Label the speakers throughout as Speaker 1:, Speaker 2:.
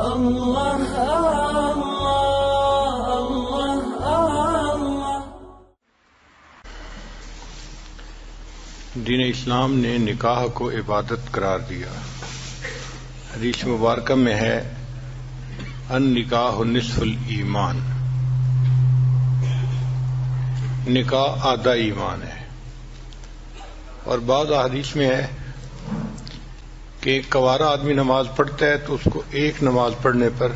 Speaker 1: اللہ اللہ اللہ۔
Speaker 2: دین اسلام نے نکاح کو عبادت قرار دیا۔ حدیث مبارکہ میں ہے النکاح نصف الایمان، نکاح آدھا ایمان ہے۔ اور بعض احادیث میں ہے کہ کوارا آدمی نماز پڑھتا ہے تو اس کو ایک نماز پڑھنے پر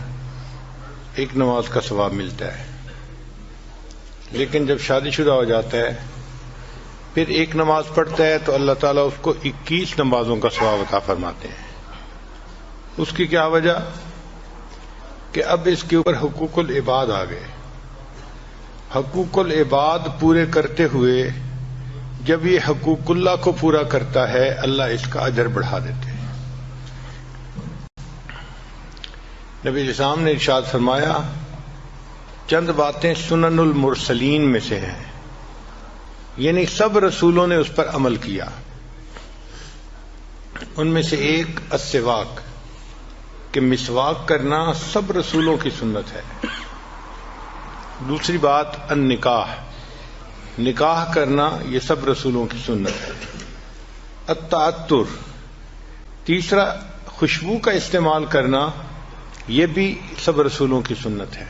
Speaker 2: ایک نماز کا ثواب ملتا ہے، لیکن جب شادی شدہ ہو جاتا ہے پھر ایک نماز پڑھتا ہے تو اللہ تعالیٰ اس کو 21 نمازوں کا ثواب عطا فرماتے ہیں۔ اس کی کیا وجہ؟ کہ اب اس کے اوپر حقوق العباد آ گئے۔ حقوق العباد پورے کرتے ہوئے جب یہ حقوق اللہ کو پورا کرتا ہے اللہ اس کا اجر بڑھا دیتے ہیں۔ نبی علیہ السلام نے ارشاد فرمایا چند باتیں سنن المرسلین میں سے ہیں، یعنی سب رسولوں نے اس پر عمل کیا۔ ان میں سے ایک السواک، کہ مسواک کرنا سب رسولوں کی سنت ہے۔ دوسری بات النکاح، نکاح کرنا یہ سب رسولوں کی سنت ہے۔ التعطر، تیسرا خوشبو کا استعمال کرنا یہ بھی سب رسولوں کی سنت ہے۔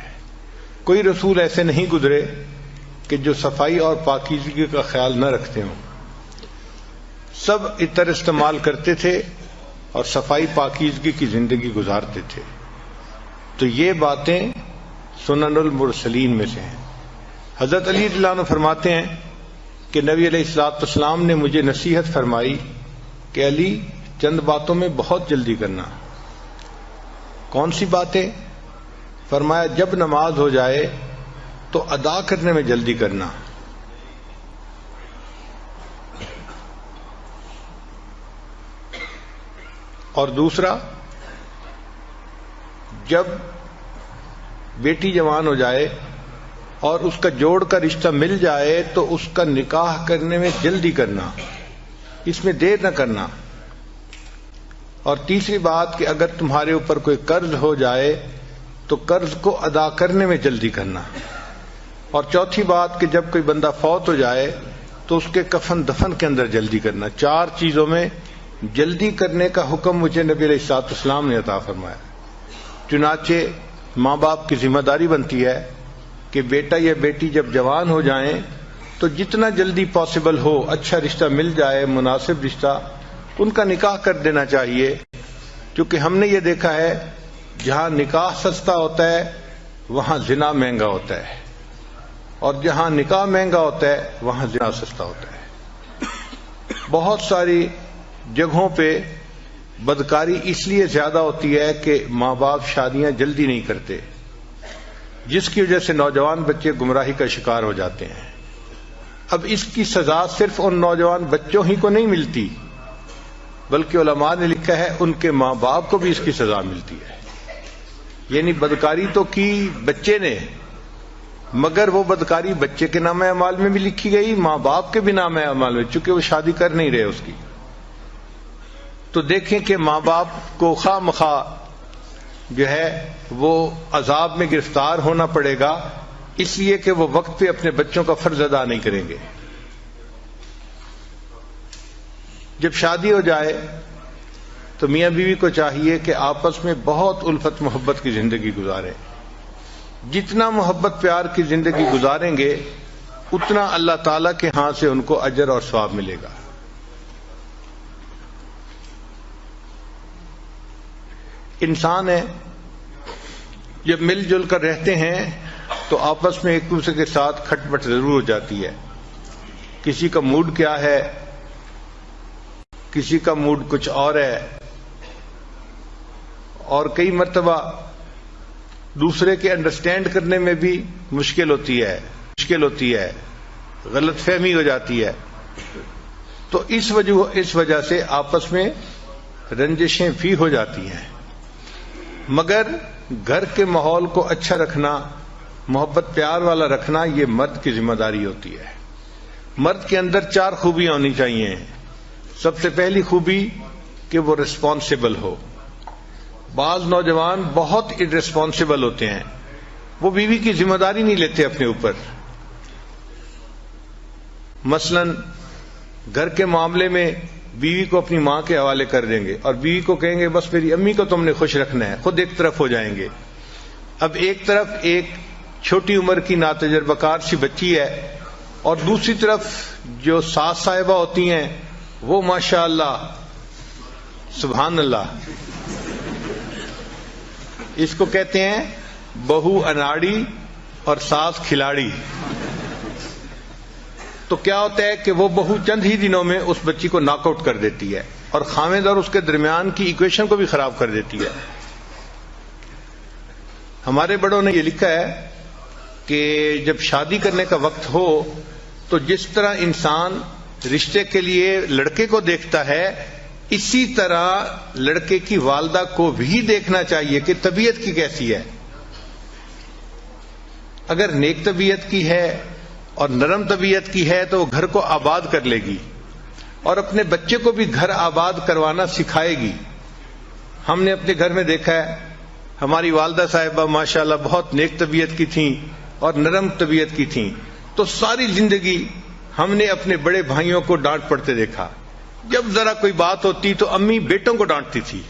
Speaker 2: کوئی رسول ایسے نہیں گزرے کہ جو صفائی اور پاکیزگی کا خیال نہ رکھتے ہوں، سب عطر استعمال کرتے تھے اور صفائی پاکیزگی کی زندگی گزارتے تھے۔ تو یہ باتیں سنن المرسلین میں سے ہیں۔ حضرت علی رضی اللہ عنہ فرماتے ہیں کہ نبی علیہ الصلوۃ والسلام نے مجھے نصیحت فرمائی کہ علی چند باتوں میں بہت جلدی کرنا۔ کون سی باتیں؟ فرمایا جب نماز ہو جائے تو ادا کرنے میں جلدی کرنا، اور دوسرا جب بیٹی جوان ہو جائے اور اس کا جوڑ کا رشتہ مل جائے تو اس کا نکاح کرنے میں جلدی کرنا، اس میں دیر نہ کرنا۔ اور تیسری بات کہ اگر تمہارے اوپر کوئی قرض ہو جائے تو قرض کو ادا کرنے میں جلدی کرنا۔ اور چوتھی بات کہ جب کوئی بندہ فوت ہو جائے تو اس کے کفن دفن کے اندر جلدی کرنا۔ 4 چیزوں میں جلدی کرنے کا حکم مجھے نبی علیہ الصلوۃ والسلام نے عطا فرمایا۔ چنانچہ ماں باپ کی ذمہ داری بنتی ہے کہ بیٹا یا بیٹی جب جوان ہو جائیں تو جتنا جلدی پاسبل ہو اچھا رشتہ مل جائے، مناسب رشتہ، ان کا نکاح کر دینا چاہیے، کیونکہ ہم نے یہ دیکھا ہے جہاں نکاح سستا ہوتا ہے وہاں زنا مہنگا ہوتا ہے، اور جہاں نکاح مہنگا ہوتا ہے وہاں زنا سستا ہوتا ہے۔ بہت ساری جگہوں پہ بدکاری اس لیے زیادہ ہوتی ہے کہ ماں باپ شادیاں جلدی نہیں کرتے، جس کی وجہ سے نوجوان بچے گمراہی کا شکار ہو جاتے ہیں۔ اب اس کی سزا صرف ان نوجوان بچوں ہی کو نہیں ملتی، بلکہ علماء نے لکھا ہے ان کے ماں باپ کو بھی اس کی سزا ملتی ہے۔ یعنی بدکاری تو کی بچے نے، مگر وہ بدکاری بچے کے نام اعمال میں بھی لکھی گئی، ماں باپ کے بھی نام اعمال میں، چونکہ وہ شادی کر نہیں رہے اس کی۔ تو دیکھیں کہ ماں باپ کو خواہ مخواہ جو ہے وہ عذاب میں گرفتار ہونا پڑے گا، اس لیے کہ وہ وقت پہ اپنے بچوں کا فرض ادا نہیں کریں گے۔ جب شادی ہو جائے تو میاں بیوی کو چاہیے کہ آپس میں بہت الفت محبت کی زندگی گزاریں۔ جتنا محبت پیار کی زندگی گزاریں گے اتنا اللہ تعالیٰ کے ہاں سے ان کو اجر اور ثواب ملے گا۔ انسان ہے، جب مل جل کر رہتے ہیں تو آپس میں ایک دوسرے کے ساتھ کھٹ پٹ ضرور ہو جاتی ہے۔ کسی کا موڈ کیا ہے، کسی کا موڈ کچھ اور ہے، اور کئی مرتبہ دوسرے کے انڈرسٹینڈ کرنے میں بھی مشکل ہوتی ہے، غلط فہمی ہو جاتی ہے۔ تو اس وجہ سے آپس میں رنجشیں بھی ہو جاتی ہیں۔ مگر گھر کے ماحول کو اچھا رکھنا، محبت پیار والا رکھنا، یہ مرد کی ذمہ داری ہوتی ہے۔ مرد کے اندر 4 خوبیاں ہونی چاہیے۔ سب سے پہلی خوبی کہ وہ رسپانسبل ہو، بعض نوجوان بہت irresponsible ہوتے ہیں، وہ بیوی کی ذمہ داری نہیں لیتے اپنے اوپر. مثلا گھر کے معاملے میں بیوی کو اپنی ماں کے حوالے کر دیں گے اور بیوی کو کہیں گے بس میری امی کو تم نے خوش رکھنا ہے، خود ایک طرف ہو جائیں گے. اب ایک طرف ایک چھوٹی عمر کی ناتجربہ کار سی بچی ہے اور دوسری طرف جو ساس صاحبہ ہوتی ہیں وہ ماشاء اللہ سبحان اللہ، اس کو کہتے ہیں بہو اناڑی اور ساس کھلاڑی. تو کیا ہوتا ہے کہ وہ بہو چند ہی دنوں میں اس بچی کو ناک آؤٹ کر دیتی ہے اور خاوند اور اس کے درمیان کی ایکویشن کو بھی خراب کر دیتی ہے. ہمارے بڑوں نے یہ لکھا ہے کہ جب شادی کرنے کا وقت ہو تو جس طرح انسان رشتے کے لیے لڑکے کو دیکھتا ہے اسی طرح لڑکے کی والدہ کو بھی دیکھنا چاہیے کہ طبیعت کی کیسی ہے. اگر نیک طبیعت کی ہے اور نرم طبیعت کی ہے تو وہ گھر کو آباد کر لے گی اور اپنے بچے کو بھی گھر آباد کروانا سکھائے گی. ہم نے اپنے گھر میں دیکھا ہے ہماری والدہ صاحبہ ماشاءاللہ بہت نیک طبیعت کی تھیں اور نرم طبیعت کی تھیں، تو ساری زندگی ہم نے اپنے بڑے بھائیوں کو ڈانٹ پڑتے دیکھا. جب ذرا کوئی بات ہوتی تو امی بیٹوں کو ڈانٹتی تھی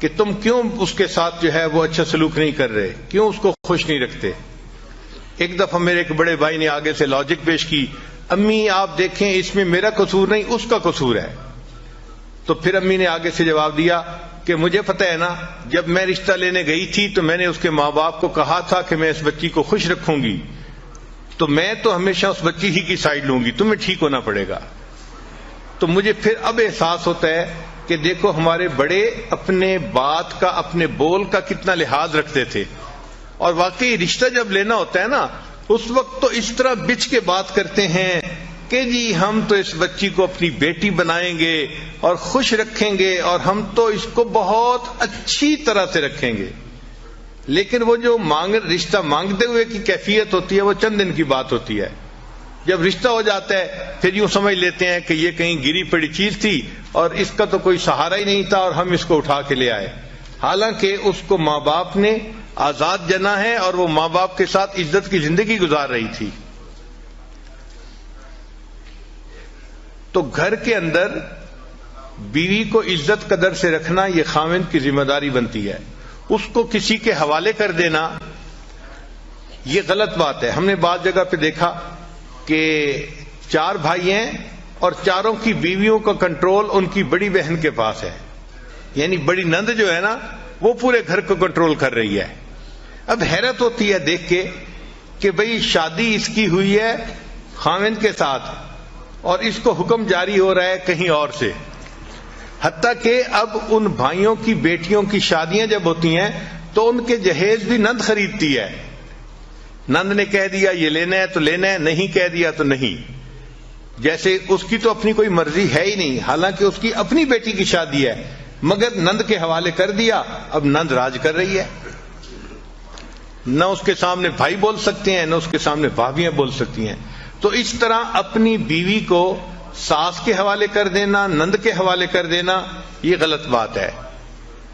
Speaker 2: کہ تم کیوں اس کے ساتھ جو ہے وہ اچھا سلوک نہیں کر رہے، کیوں اس کو خوش نہیں رکھتے. ایک دفعہ میرے ایک بڑے بھائی نے آگے سے لاجک پیش کی، امی آپ دیکھیں اس میں میرا قصور نہیں اس کا قصور ہے. تو پھر امی نے آگے سے جواب دیا کہ مجھے پتہ ہے نا، جب میں رشتہ لینے گئی تھی تو میں نے اس کے ماں باپ کو کہا تھا کہ میں اس بچی کو خوش رکھوں گی، تو میں تو ہمیشہ اس بچی ہی کی سائڈ لوں گی، تمہیں ٹھیک ہونا پڑے گا. تو مجھے پھر اب احساس ہوتا ہے کہ دیکھو ہمارے بڑے اپنے بات کا اپنے بول کا کتنا لحاظ رکھتے تھے، اور واقعی رشتہ جب لینا ہوتا ہے نا اس وقت تو اس طرح بچ کے بات کرتے ہیں کہ جی ہم تو اس بچی کو اپنی بیٹی بنائیں گے اور خوش رکھیں گے اور ہم تو اس کو بہت اچھی طرح سے رکھیں گے. لیکن وہ جو رشتہ مانگتے ہوئے کی کیفیت ہوتی ہے وہ چند دن کی بات ہوتی ہے. جب رشتہ ہو جاتا ہے پھر یوں سمجھ لیتے ہیں کہ یہ کہیں گری پڑی چیز تھی اور اس کا تو کوئی سہارا ہی نہیں تھا اور ہم اس کو اٹھا کے لے آئے، حالانکہ اس کو ماں باپ نے آزاد جنا ہے اور وہ ماں باپ کے ساتھ عزت کی زندگی گزار رہی تھی. تو گھر کے اندر بیوی کو عزت قدر سے رکھنا یہ خاوند کی ذمہ داری بنتی ہے. اس کو کسی کے حوالے کر دینا یہ غلط بات ہے. ہم نے بعض جگہ پہ دیکھا کہ 4 بھائی ہیں اور چاروں کی بیویوں کا کنٹرول ان کی بڑی بہن کے پاس ہے، یعنی بڑی نند جو ہے نا وہ پورے گھر کو کنٹرول کر رہی ہے. اب حیرت ہوتی ہے دیکھ کے کہ بھئی شادی اس کی ہوئی ہے خاوند کے ساتھ اور اس کو حکم جاری ہو رہا ہے کہیں اور سے. حتیٰ کہ اب ان بھائیوں کی بیٹیوں کی شادیاں جب ہوتی ہیں تو ان کے جہیز بھی نند خریدتی ہے. نند نے کہہ دیا یہ لینا ہے تو لینا ہے، نہیں کہہ دیا تو نہیں. جیسے اس کی تو اپنی کوئی مرضی ہے ہی نہیں، حالانکہ اس کی اپنی بیٹی کی شادی ہے، مگر نند کے حوالے کر دیا. اب نند راج کر رہی ہے، نہ اس کے سامنے بھائی بول سکتے ہیں نہ اس کے سامنے بھابیاں بول سکتی ہیں. تو اس طرح اپنی بیوی کو ساس کے حوالے کر دینا، نند کے حوالے کر دینا یہ غلط بات ہے.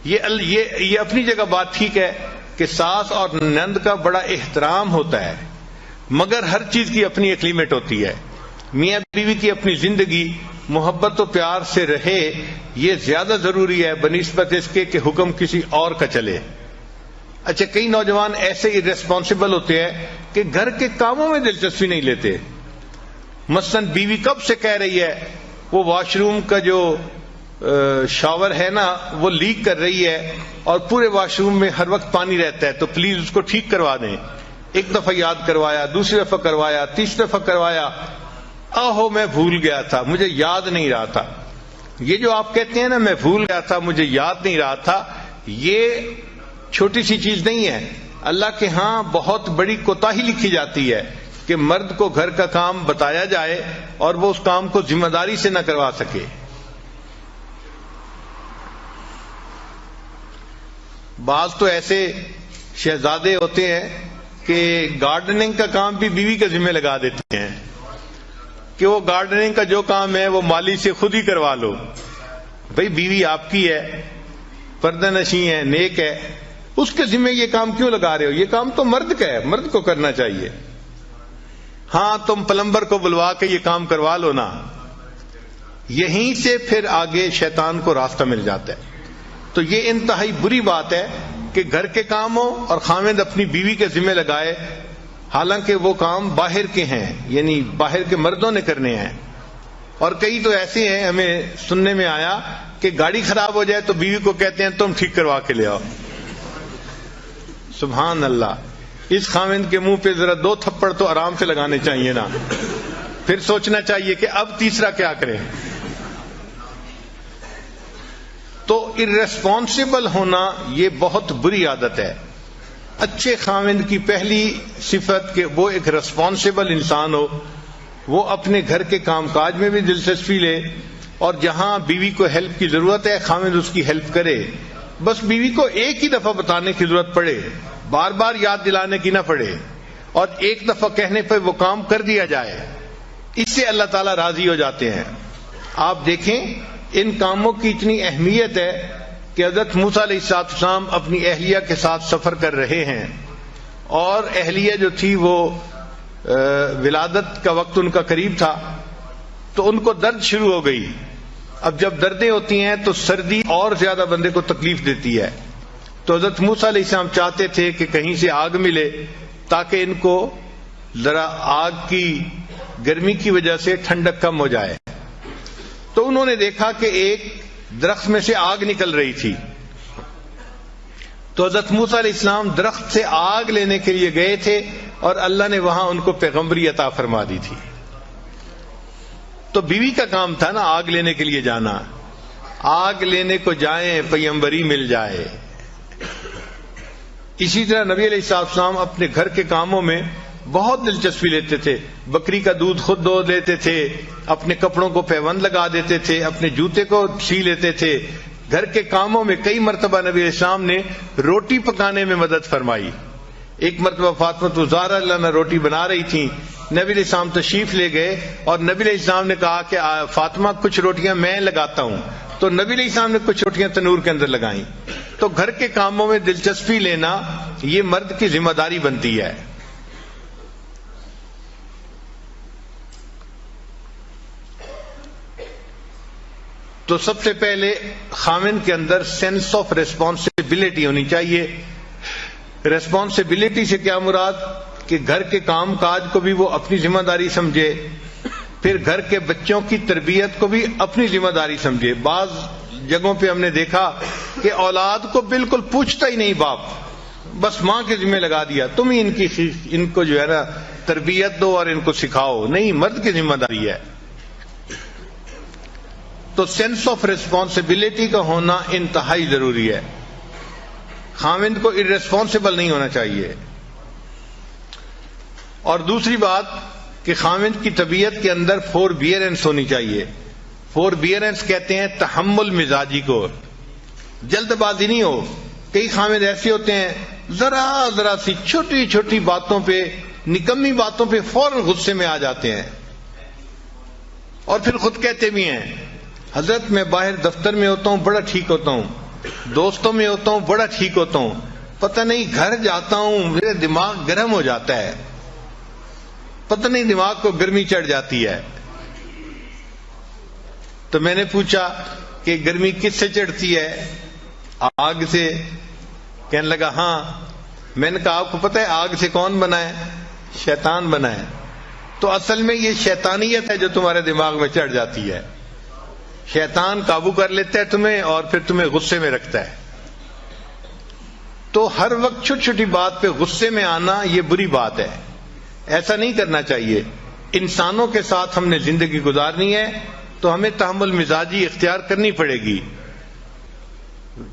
Speaker 2: یہ اپنی جگہ بات ٹھیک ہے کہ ساس اور نند کا بڑا احترام ہوتا ہے، مگر ہر چیز کی اپنی ایک لیمٹ ہوتی ہے. میاں بیوی کی اپنی زندگی محبت و پیار سے رہے یہ زیادہ ضروری ہے بنسبت اس کے کہ حکم کسی اور کا چلے. اچھا کئی نوجوان ایسے irresponsible ہوتے ہیں کہ گھر کے کاموں میں دلچسپی نہیں لیتے. مثلا بیوی کب سے کہہ رہی ہے وہ واش روم کا جو شاور ہے نا وہ لیک کر رہی ہے اور پورے واش روم میں ہر وقت پانی رہتا ہے تو پلیز اس کو ٹھیک کروا دیں. ایک دفعہ یاد کروایا، دوسری دفعہ کروایا، تیسری دفعہ کروایا، آہو میں بھول گیا تھا، مجھے یاد نہیں رہا تھا. یہ جو آپ کہتے ہیں نا میں بھول گیا تھا مجھے یاد نہیں رہا تھا، یہ چھوٹی سی چیز نہیں ہے. اللہ کے ہاں بہت بڑی کوتاہی لکھی جاتی ہے کہ مرد کو گھر کا کام بتایا جائے اور وہ اس کام کو ذمہ داری سے نہ کروا سکے. بعض تو ایسے شہزادے ہوتے ہیں کہ گارڈننگ کا کام بھی بیوی کے ذمہ لگا دیتے ہیں کہ وہ گارڈننگ کا جو کام ہے وہ مالی سے خود ہی کروا لو. بھئی بیوی آپ کی ہے، پردہ نشیں ہے، نیک ہے، اس کے ذمہ یہ کام کیوں لگا رہے ہو؟ یہ کام تو مرد کا ہے، مرد کو کرنا چاہیے. ہاں تم پلمبر کو بلوا کے یہ کام کروا لو نا. یہیں سے پھر آگے شیطان کو راستہ مل جاتا ہے. تو یہ انتہائی بری بات ہے کہ گھر کے کام ہو اور خاوند اپنی بیوی کے ذمہ لگائے، حالانکہ وہ کام باہر کے ہیں، یعنی باہر کے مردوں نے کرنے ہیں. اور کئی تو ایسے ہیں، ہمیں سننے میں آیا کہ گاڑی خراب ہو جائے تو بیوی کو کہتے ہیں تم ٹھیک کروا کے لے آؤ. سبحان اللہ. اس خاوند کے منہ پہ ذرا 2 تھپڑ تو آرام سے لگانے چاہیے نا، پھر سوچنا چاہیے کہ اب تیسرا کیا کریں. تو ارریسپانسبل ہونا یہ بہت بری عادت ہے. اچھے خاوند کی پہلی صفت کہ وہ ایک ریسپانسبل انسان ہو، وہ اپنے گھر کے کام کاج میں بھی دلچسپی لے، اور جہاں بیوی کو ہیلپ کی ضرورت ہے خاوند اس کی ہیلپ کرے. بس بیوی کو ایک ہی دفعہ بتانے کی ضرورت پڑے، بار بار یاد دلانے کی نہ پڑے، اور ایک دفعہ کہنے پہ وہ کام کر دیا جائے. اس سے اللہ تعالیٰ راضی ہو جاتے ہیں. آپ دیکھیں ان کاموں کی اتنی اہمیت ہے کہ حضرت موسیٰ علیہ السلام اپنی اہلیہ کے ساتھ سفر کر رہے ہیں، اور اہلیہ جو تھی وہ ولادت کا وقت ان کا قریب تھا، تو ان کو درد شروع ہو گئی. اب جب دردیں ہوتی ہیں تو سردی اور زیادہ بندے کو تکلیف دیتی ہے. تو حضرت موسیٰ علیہ السلام چاہتے تھے کہ کہیں سے آگ ملے تاکہ ان کو ذرا آگ کی گرمی کی وجہ سے ٹھنڈک کم ہو جائے. تو انہوں نے دیکھا کہ ایک درخت میں سے آگ نکل رہی تھی. تو حضرت موسیٰ علیہ السلام درخت سے آگ لینے کے لیے گئے تھے، اور اللہ نے وہاں ان کو پیغمبری عطا فرما دی تھی. تو بیوی کا کام تھا نا آگ لینے کے لیے جانا. آگ لینے کو جائیں پیغمبری مل جائے. اسی طرح نبی علیہ السلام اپنے گھر کے کاموں میں بہت دلچسپی لیتے تھے. بکری کا دودھ خود دو لیتے تھے، اپنے کپڑوں کو پیوند لگا دیتے تھے، اپنے جوتے کو سی لیتے تھے. گھر کے کاموں میں کئی مرتبہ نبی علیہ السلام نے روٹی پکانے میں مدد فرمائی. ایک مرتبہ فاطمہ الزہرا اللہ نے روٹی بنا رہی تھی، نبی علیہ السلام تشریف لے گئے، اور نبی علیہ السلام نے کہا کہ فاطمہ کچھ روٹیاں میں لگاتا ہوں. تو نبی علیہ السلام نے کچھ روٹیاں تنور کے اندر لگائیں. تو گھر کے کاموں میں دلچسپی لینا یہ مرد کی ذمہ داری بنتی ہے. تو سب سے پہلے خاوند کے اندر سینس آف ریسپانسبلٹی ہونی چاہیے. ریسپانسبلٹی سے کیا مراد؟ کہ گھر کے کام کاج کو بھی وہ اپنی ذمہ داری سمجھے، پھر گھر کے بچوں کی تربیت کو بھی اپنی ذمہ داری سمجھے. بعض جگہوں پہ ہم نے دیکھا کہ اولاد کو بالکل پوچھتا ہی نہیں باپ، بس ماں کے ذمہ لگا دیا، تم ہی ان کو جو ہے نا تربیت دو اور ان کو سکھاؤ. نہیں، مرد کی ذمہ داری ہے. تو سینس آف ریسپانسبلٹی کا ہونا انتہائی ضروری ہے. خاوند کو ارریسپانسبل نہیں ہونا چاہیے. اور دوسری بات کہ خاوند کی طبیعت کے اندر فوربیئرنس ہونی چاہیے. فوربیئرنس کہتے ہیں تحمل مزاجی کو. جلد بازی نہیں ہو. کئی خاوند ایسے ہوتے ہیں ذرا سی چھوٹی چھوٹی باتوں پہ، نکمی باتوں پہ فوراً غصے میں آ جاتے ہیں، اور پھر خود کہتے بھی ہیں حضرت میں باہر دفتر میں ہوتا ہوں بڑا ٹھیک ہوتا ہوں، دوستوں میں ہوتا ہوں بڑا ٹھیک ہوتا ہوں، پتہ نہیں گھر جاتا ہوں میرے دماغ گرم ہو جاتا ہے، پتہ نہیں دماغ کو گرمی چڑھ جاتی ہے. تو میں نے پوچھا کہ گرمی کس سے چڑھتی ہے؟ آگ سے. کہنے لگا ہاں. میں نے کہا آپ کو پتہ ہے آگ سے کون بنا ہے؟ شیطان بنا ہے. تو اصل میں یہ شیطانیت ہے جو تمہارے دماغ میں چڑھ جاتی ہے. شیطان قابو کر لیتا ہے تمہیں اور پھر تمہیں غصے میں رکھتا ہے. تو ہر وقت چھوٹی چھوٹی بات پہ غصے میں آنا یہ بری بات ہے. ایسا نہیں کرنا چاہیے. انسانوں کے ساتھ ہم نے زندگی گزارنی ہے تو ہمیں تحمل مزاجی اختیار کرنی پڑے گی.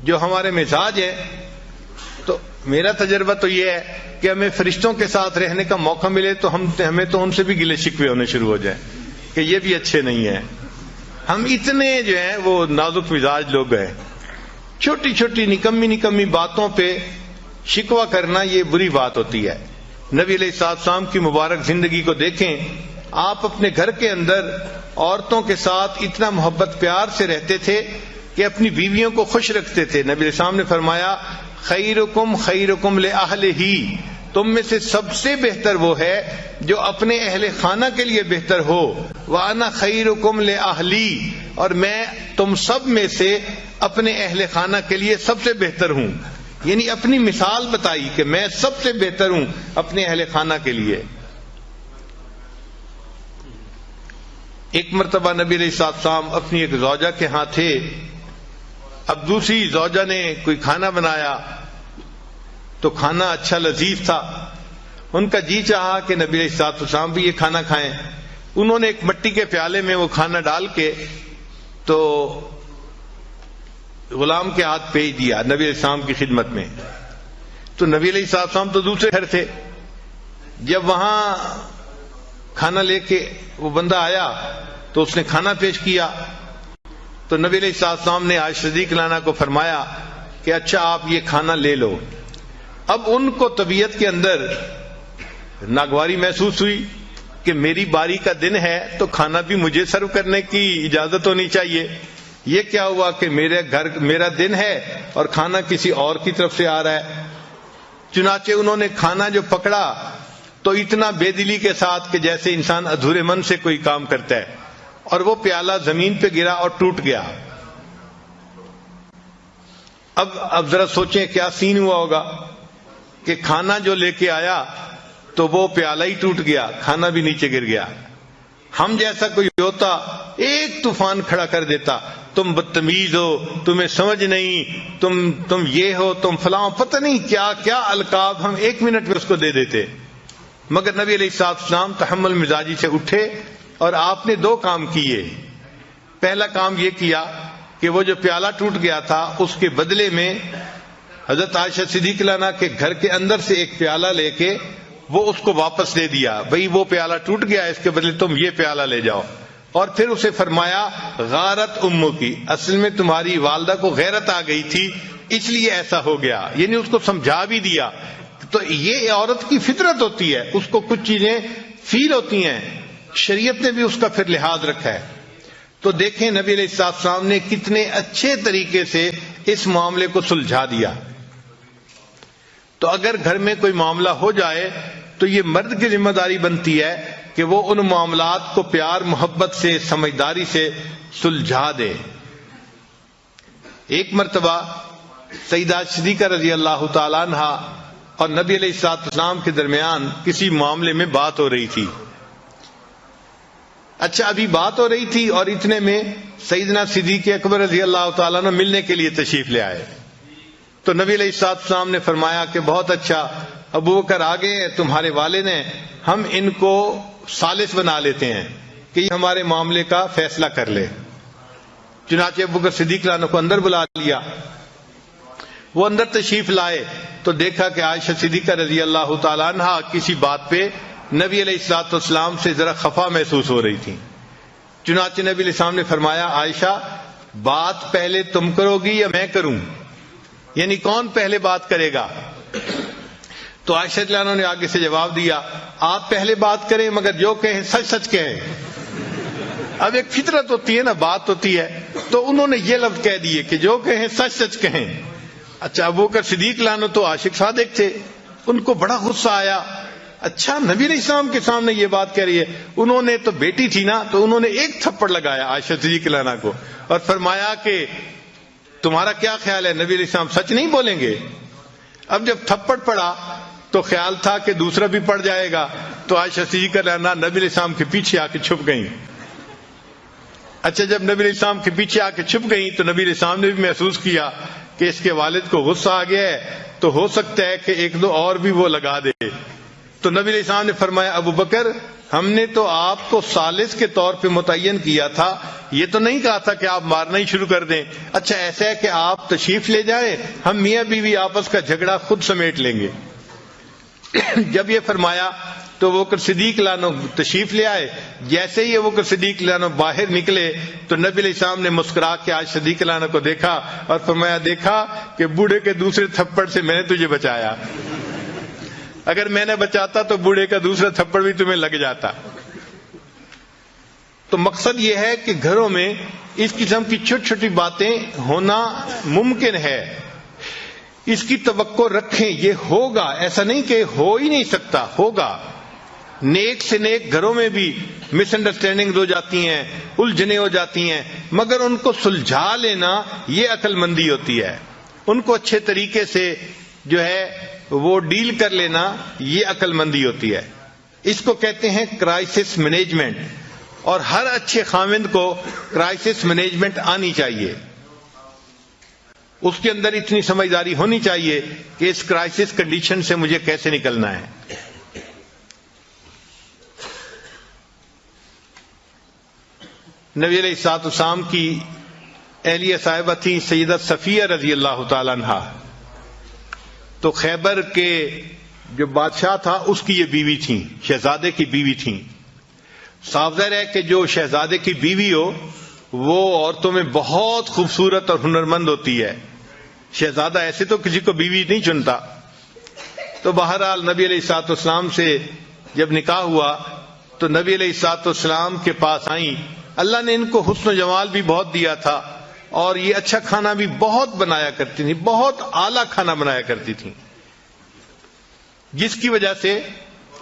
Speaker 2: جو ہمارے مزاج ہے، تو میرا تجربہ تو یہ ہے کہ ہمیں فرشتوں کے ساتھ رہنے کا موقع ملے تو ہمیں تو ان سے بھی گلے شکوے ہونے شروع ہو جائیں کہ یہ بھی اچھے نہیں ہیں. ہم اتنے جو ہیں وہ نازک مزاج لوگ ہیں. چھوٹی چھوٹی نکمی باتوں پہ شکوہ کرنا یہ بری بات ہوتی ہے. نبی علیہ السلام کی مبارک زندگی کو دیکھیں. آپ اپنے گھر کے اندر عورتوں کے ساتھ اتنا محبت پیار سے رہتے تھے کہ اپنی بیویوں کو خوش رکھتے تھے. نبی علیہ السلام نے فرمایا خیرکم خیرکم لأہلہ، تم میں سے سب سے بہتر وہ ہے جو اپنے اہل خانہ کے لیے بہتر ہو. وَأَنَا خَيْرُكُمْ لِأَهْلِي، اور میں تم سب میں سے اپنے اہل خانہ کے لیے سب سے بہتر ہوں. یعنی اپنی مثال بتائی کہ میں سب سے بہتر ہوں اپنے اہل خانہ کے لیے. ایک مرتبہ نبی علیہ السلام اپنی ایک زوجہ کے ہاں تھے. اب دوسری زوجہ نے کوئی کھانا بنایا تو کھانا اچھا لذیذ تھا. ان کا جی چاہا کہ نبی علیہ السلام بھی یہ کھانا کھائیں. انہوں نے ایک مٹی کے پیالے میں وہ کھانا ڈال کے تو غلام کے ہاتھ بھیج دیا نبی علیہ السلام کی خدمت میں. تو نبی علیہ السلام تو دوسرے گھر تھے. جب وہاں کھانا لے کے وہ بندہ آیا تو اس نے کھانا پیش کیا تو نبی علیہ السلام نے عائشہ صدیق عنہا کو فرمایا کہ اچھا آپ یہ کھانا لے لو. اب ان کو طبیعت کے اندر ناگواری محسوس ہوئی کہ میری باری کا دن ہے تو کھانا بھی مجھے سرو کرنے کی اجازت ہونی چاہیے. یہ کیا ہوا کہ میرے گھر میرا دن ہے اور کھانا کسی اور کی طرف سے آ رہا ہے. چنانچہ انہوں نے کھانا جو پکڑا تو اتنا بے دلی کے ساتھ کہ جیسے انسان ادھورے من سے کوئی کام کرتا ہے، اور وہ پیالہ زمین پہ گرا اور ٹوٹ گیا. اب ذرا سوچیں کیا سین ہوا ہوگا کہ کھانا جو لے کے آیا تو وہ پیالہ ہی ٹوٹ گیا، کھانا بھی نیچے گر گیا. ہم جیسا کوئی ہوتا ایک طوفان کھڑا کر دیتا، تم بدتمیز ہو، تمہیں سمجھ نہیں، تم یہ ہو، تم فلاں، پتہ نہیں کیا کیا القاب ہم ایک منٹ میں اس کو دے دیتے. مگر نبی علیہ السلام تحمل مزاجی سے اٹھے اور آپ نے دو کام کیے. پہلا کام یہ کیا کہ وہ جو پیالہ ٹوٹ گیا تھا اس کے بدلے میں حضرت عائشہ صدیق عنہا کے گھر کے اندر سے ایک پیالہ لے کے وہ اس کو واپس دے دیا. بھئی وہ پیالہ ٹوٹ گیا، اس کے بدلے تم یہ پیالہ لے جاؤ. اور پھر اسے فرمایا غارت امو کی، اصل میں تمہاری والدہ کو غیرت آ گئی تھی اس لیے ایسا ہو گیا. یعنی اس کو سمجھا بھی دیا. تو یہ عورت کی فطرت ہوتی ہے، اس کو کچھ چیزیں فیل ہوتی ہیں، شریعت نے بھی اس کا پھر لحاظ رکھا ہے. تو دیکھیں نبی علیہ السلام نے کتنے اچھے طریقے سے اس معاملے کو سلجھا دیا. تو اگر گھر میں کوئی معاملہ ہو جائے تو یہ مرد کی ذمہ داری بنتی ہے کہ وہ ان معاملات کو پیار محبت سے سمجھداری سے سلجھا دے. ایک مرتبہ سیدہ صدیقہ رضی اللہ تعالی عنہا اور نبی علیہ السلام کے درمیان کسی معاملے میں بات ہو رہی تھی. اچھا ابھی بات ہو رہی تھی اور اتنے میں سیدنا صدیق اکبر رضی اللہ تعالیٰ عنہ ملنے کے لیے تشریف لے آئے. تو نبی علیہ السلام نے فرمایا کہ بہت اچھا، ابو بکر آگے ہیں، تمہارے والد ہیں، ہم ان کو ثالث بنا لیتے ہیں کہ یہ ہمارے معاملے کا فیصلہ کر لے. چنانچہ ابو بکر صدیق عنہ کو اندر بلا لیا. وہ اندر تشریف لائے تو دیکھا کہ عائشہ صدیقہ رضی اللہ تعالیٰ عنہ کسی بات پہ نبی علیہ السلام سے ذرا خفا محسوس ہو رہی تھی. چنانچہ نبی علیہ السلام نے فرمایا عائشہ بات پہلے تم کرو گی یا میں کروں؟ یعنی کون پہلے بات کرے گا؟ تو عائشہ رضی اللہ عنہا نے آگے سے جواب دیا آپ پہلے بات کریں مگر جو کہیں سچ سچ کہیں. اب ایک فطرت ہوتی ہے نا، بات ہوتی ہے، تو انہوں نے یہ لفظ کہہ دیے کہ جو کہیں سچ سچ کہیں. اچھا ابو بکر صدیق عنہ تو عاشق صادق تھے، ان کو بڑا غصہ آیا. اچھا نبی علیہ السلام کے سامنے یہ بات کہہ رہی ہے. انہوں نے تو بیٹی تھی نا، تو انہوں نے ایک تھپڑ لگایا عائشہ صدیق عنہ کو اور فرمایا کہ تمہارا کیا خیال ہے نبی علیہ السلام سچ نہیں بولیں گے؟ اب جب تھپڑ پڑا تو خیال تھا کہ دوسرا بھی پڑ جائے گا، تو عائشہ صدیقہ عنہا نبی علیہ السلام کے پیچھے آ کے چھپ گئیں. اچھا جب نبی علیہ السلام کے پیچھے آ کے چھپ گئیں تو نبی علیہ السلام نے بھی محسوس کیا کہ اس کے والد کو غصہ آ گیا ہے، تو ہو سکتا ہے کہ ایک دو اور بھی وہ لگا دے. تو نبی علیہ السلام نے فرمایا ابو بکر ہم نے تو آپ کو ثالث کے طور پہ متعین کیا تھا، یہ تو نہیں کہا تھا کہ آپ مارنا ہی شروع کر دیں. اچھا ایسا ہے کہ آپ تشریف لے جائیں، ہم میاں بیوی آپس کا جھگڑا خود سمیٹ لیں گے. جب یہ فرمایا تو وہ بکر صدیق عنہ تشریف لے آئے. جیسے ہی وہ بکر صدیق عنہ باہر نکلے تو نبی علیہ السلام نے مسکرا کے عائشہ صدیق عنہ کو دیکھا اور فرمایا دیکھا کہ بوڑھے کے دوسرے تھپڑ سے میں نے تجھے بچایا، اگر میں نے بچاتا تو بوڑھے کا دوسرا تھپڑ بھی تمہیں لگ جاتا. تو مقصد یہ ہے کہ گھروں میں اس قسم کی چھوٹی چھوٹی باتیں ہونا ممکن ہے، اس کی توقع رکھیں، یہ ہوگا، ایسا نہیں کہ ہو ہی نہیں سکتا، ہوگا۔ نیک سے نیک گھروں میں بھی مس انڈرسٹینڈنگ ہو جاتی ہیں، الجھنیں ہو جاتی ہیں، مگر ان کو سلجھا لینا یہ عقل مندی ہوتی ہے، ان کو اچھے طریقے سے جو ہے وہ ڈیل کر لینا یہ عقل مندی ہوتی ہے۔ اس کو کہتے ہیں کرائسس مینجمنٹ، اور ہر اچھے خاوند کو کرائسس مینجمنٹ آنی چاہیے، اس کے اندر اتنی سمجھداری ہونی چاہیے کہ اس کرائسس کنڈیشن سے مجھے کیسے نکلنا ہے۔ نبی علیہ الصلوۃ والسلام کی اہلیہ صاحبہ تھی سیدہ صفیہ رضی اللہ تعالی عنہا، تو خیبر کے جو بادشاہ تھا اس کی یہ بیوی تھیں، شہزادے کی بیوی تھیں۔ صاف ظاہر ہے کہ جو شہزادے کی بیوی ہو وہ عورتوں میں بہت خوبصورت اور ہنرمند ہوتی ہے، شہزادہ ایسے تو کسی کو بیوی نہیں چنتا۔ تو بہرحال نبی علیہ الصلوۃ والسلام سے جب نکاح ہوا تو نبی علیہ الصلوۃ والسلام کے پاس آئیں۔ اللہ نے ان کو حسن و جمال بھی بہت دیا تھا، اور یہ اچھا کھانا بھی بہت بنایا کرتی تھیں، بہت اعلیٰ کھانا بنایا کرتی تھیں، جس کی وجہ سے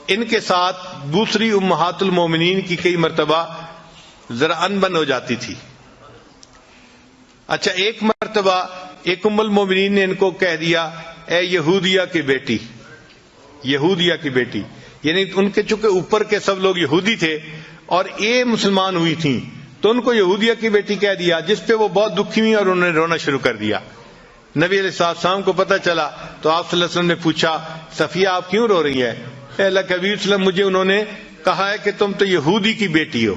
Speaker 2: ان کے ساتھ دوسری امہات المومنین کی کئی مرتبہ ذرا انبن ہو جاتی تھی۔ اچھا، ایک مرتبہ ایک ام المومنین نے ان کو کہہ دیا، اے یہودیہ کی بیٹی، یہودیہ کی بیٹی، یعنی ان کے چونکہ اوپر کے سب لوگ یہودی تھے اور یہ مسلمان ہوئی تھیں، تو ان کو یہودیہ کی بیٹی کہہ دیا، جس پہ وہ بہت دکھی ہوئی اور انہوں نے رونا شروع کر دیا۔ نبی علیہ السلام کو پتہ چلا تو آپ صلی اللہ علیہ وسلم نے پوچھا، صفیہ آپ کیوں رو رہی ہے؟ اے اللہ کے حبیب صلی اللہ علیہ وسلم، مجھے انہوں نے کہا ہے کہ تم تو یہودی کی بیٹی ہو۔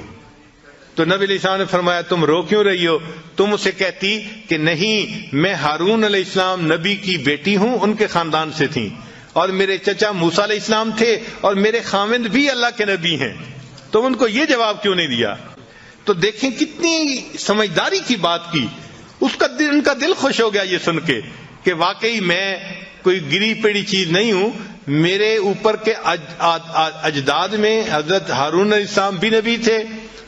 Speaker 2: تو نبی علیہ السلام نے فرمایا، تم رو کیوں رہی ہو؟ تم اسے کہتی کہ نہیں، میں ہارون علیہ السلام نبی کی بیٹی ہوں، ان کے خاندان سے تھیں، اور میرے چچا موسیٰ علیہ السلام تھے، اور میرے خاوند بھی اللہ کے نبی ہیں۔ تم ان کو یہ جواب کیوں نہیں دیا؟ تو دیکھیں کتنی سمجھداری کی بات کی، ان کا دل خوش ہو گیا یہ سن کے کہ واقعی میں کوئی گری پیڑی چیز نہیں ہوں، میرے اوپر کے اجداد میں حضرت ہارون علیہ السلام بھی نبی تھے،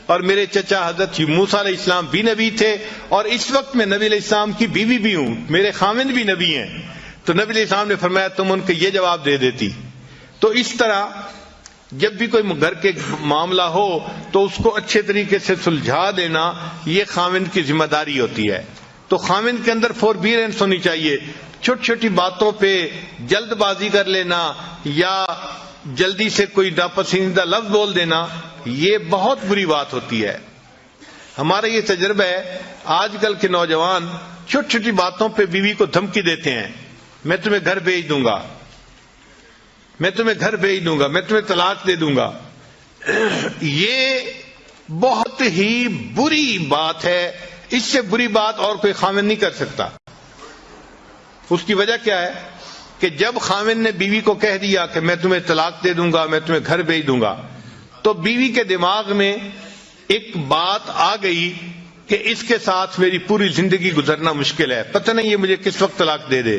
Speaker 2: اور میرے چچا حضرت موسیٰ علیہ السلام بھی نبی تھے، اور اس وقت میں نبی علیہ السلام کی بیوی بھی ہوں، میرے خاوند بھی نبی ہیں۔ تو نبی علیہ السلام نے فرمایا تم ان کو یہ جواب دے دیتی۔ تو اس طرح جب بھی کوئی گھر کے معاملہ ہو تو اس کو اچھے طریقے سے سلجھا دینا یہ خاوند کی ذمہ داری ہوتی ہے۔ تو خاوند کے اندر فوربیئرنس ہونی چاہیے، چھوٹی چھوٹی باتوں پہ جلد بازی کر لینا یا جلدی سے کوئی ناپسندیدہ لفظ بول دینا یہ بہت بری بات ہوتی ہے۔ ہمارا یہ تجربہ ہے، آج کل کے نوجوان چھوٹی چھوٹی باتوں پہ بیوی کو دھمکی دیتے ہیں، میں تمہیں گھر بھیج دوں گا، میں تمہیں گھر بھیج دوں گا، میں تمہیں طلاق دے دوں گا۔ یہ بہت ہی بری بات ہے، اس سے بری بات اور کوئی خاوند نہیں کر سکتا۔ اس کی وجہ کیا ہے کہ جب خاوند نے بیوی کو کہہ دیا کہ میں تمہیں طلاق دے دوں گا، میں تمہیں گھر بھیج دوں گا، تو بیوی کے دماغ میں ایک بات آ گئی کہ اس کے ساتھ میری پوری زندگی گزرنا مشکل ہے، پتہ نہیں یہ مجھے کس وقت طلاق دے دے۔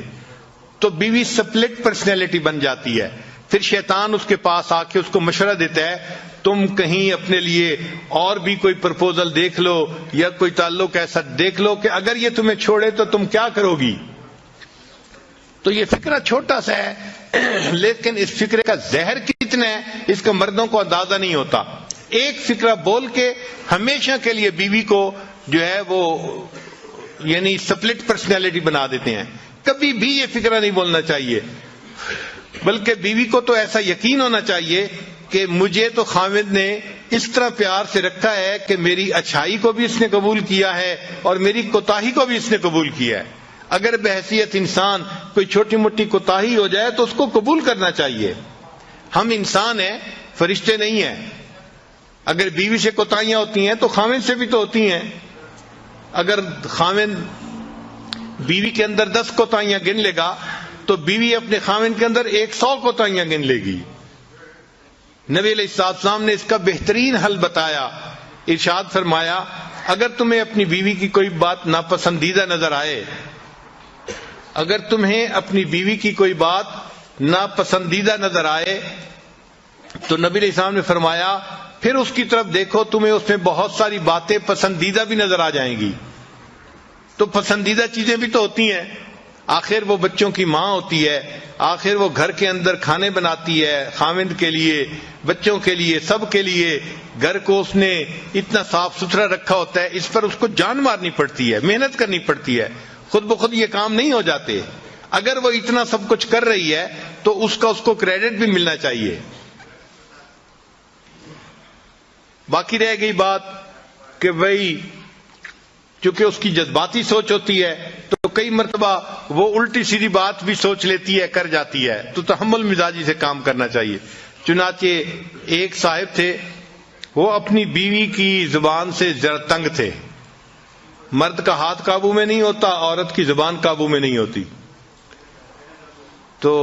Speaker 2: تو بیوی سپلٹ پرسنالٹی بن جاتی ہے، پھر شیطان اس کے پاس آ کے اس کو مشورہ دیتا ہے، تم کہیں اپنے لیے اور بھی کوئی پرپوزل دیکھ لو یا کوئی تعلق ایسا دیکھ لو کہ اگر یہ تمہیں چھوڑے تو تم کیا کرو گی۔ تو یہ فکرہ چھوٹا سا ہے، لیکن اس فکرے کا زہر کتنا ہے اس کا مردوں کو اندازہ نہیں ہوتا۔ ایک فکرہ بول کے ہمیشہ کے لیے بیوی کو جو ہے وہ یعنی سپلٹ پرسنالٹی بنا دیتے ہیں۔ کبھی بھی یہ فکرہ نہیں بولنا چاہیے، بلکہ بیوی کو تو ایسا یقین ہونا چاہیے کہ مجھے تو خاوند نے اس طرح پیار سے رکھا ہے کہ میری اچھائی کو بھی اس نے قبول کیا ہے اور میری کوتاہی کو بھی اس نے قبول کیا ہے۔ اگر بحیثیت انسان کوئی چھوٹی موٹی کوتاہی ہو جائے تو اس کو قبول کرنا چاہیے۔ ہم انسان ہیں، فرشتے نہیں ہیں۔ اگر بیوی سے کوتاہیاں ہوتی ہیں تو خاوند سے بھی تو ہوتی ہیں۔ اگر خاوند بیوی کے اندر 10 کوتاہیاں گن لے گا تو بیوی اپنے خاوند کے اندر 100 کوتاہیاں گن لے گی۔ نبی علیہ السلام نے اس کا بہترین حل بتایا، ارشاد فرمایا اگر تمہیں اپنی بیوی کی کوئی بات ناپسندیدہ نظر آئے، اگر تمہیں اپنی بیوی کی کوئی بات ناپسندیدہ نظر آئے تو نبی علیہ السلام نے فرمایا پھر اس کی طرف دیکھو، تمہیں اس میں بہت ساری باتیں پسندیدہ بھی نظر آ جائیں گی. تو پسندیدہ چیزیں بھی تو ہوتی ہیں. آخر وہ بچوں کی ماں ہوتی ہے، آخر وہ گھر کے اندر کھانے بناتی ہے، خاوند کے لیے، بچوں کے لیے، سب کے لیے. گھر کو اس نے اتنا صاف ستھرا رکھا ہوتا ہے، اس پر اس کو جان مارنی پڑتی ہے، محنت کرنی پڑتی ہے. خود بخود یہ کام نہیں ہو جاتے. اگر وہ اتنا سب کچھ کر رہی ہے تو اس کو کریڈٹ بھی ملنا چاہیے. باقی رہ گئی بات کہ بھائی چونکہ اس کی جذباتی سوچ ہوتی ہے تو کئی مرتبہ وہ الٹی سیدھی بات بھی سوچ لیتی ہے، کر جاتی ہے. تو تحمل مزاجی سے کام کرنا چاہیے. چنانچہ ایک صاحب تھے، وہ اپنی بیوی کی زبان سے ذرا تنگ تھے. مرد کا ہاتھ قابو میں نہیں ہوتا، عورت کی زبان قابو میں نہیں ہوتی. تو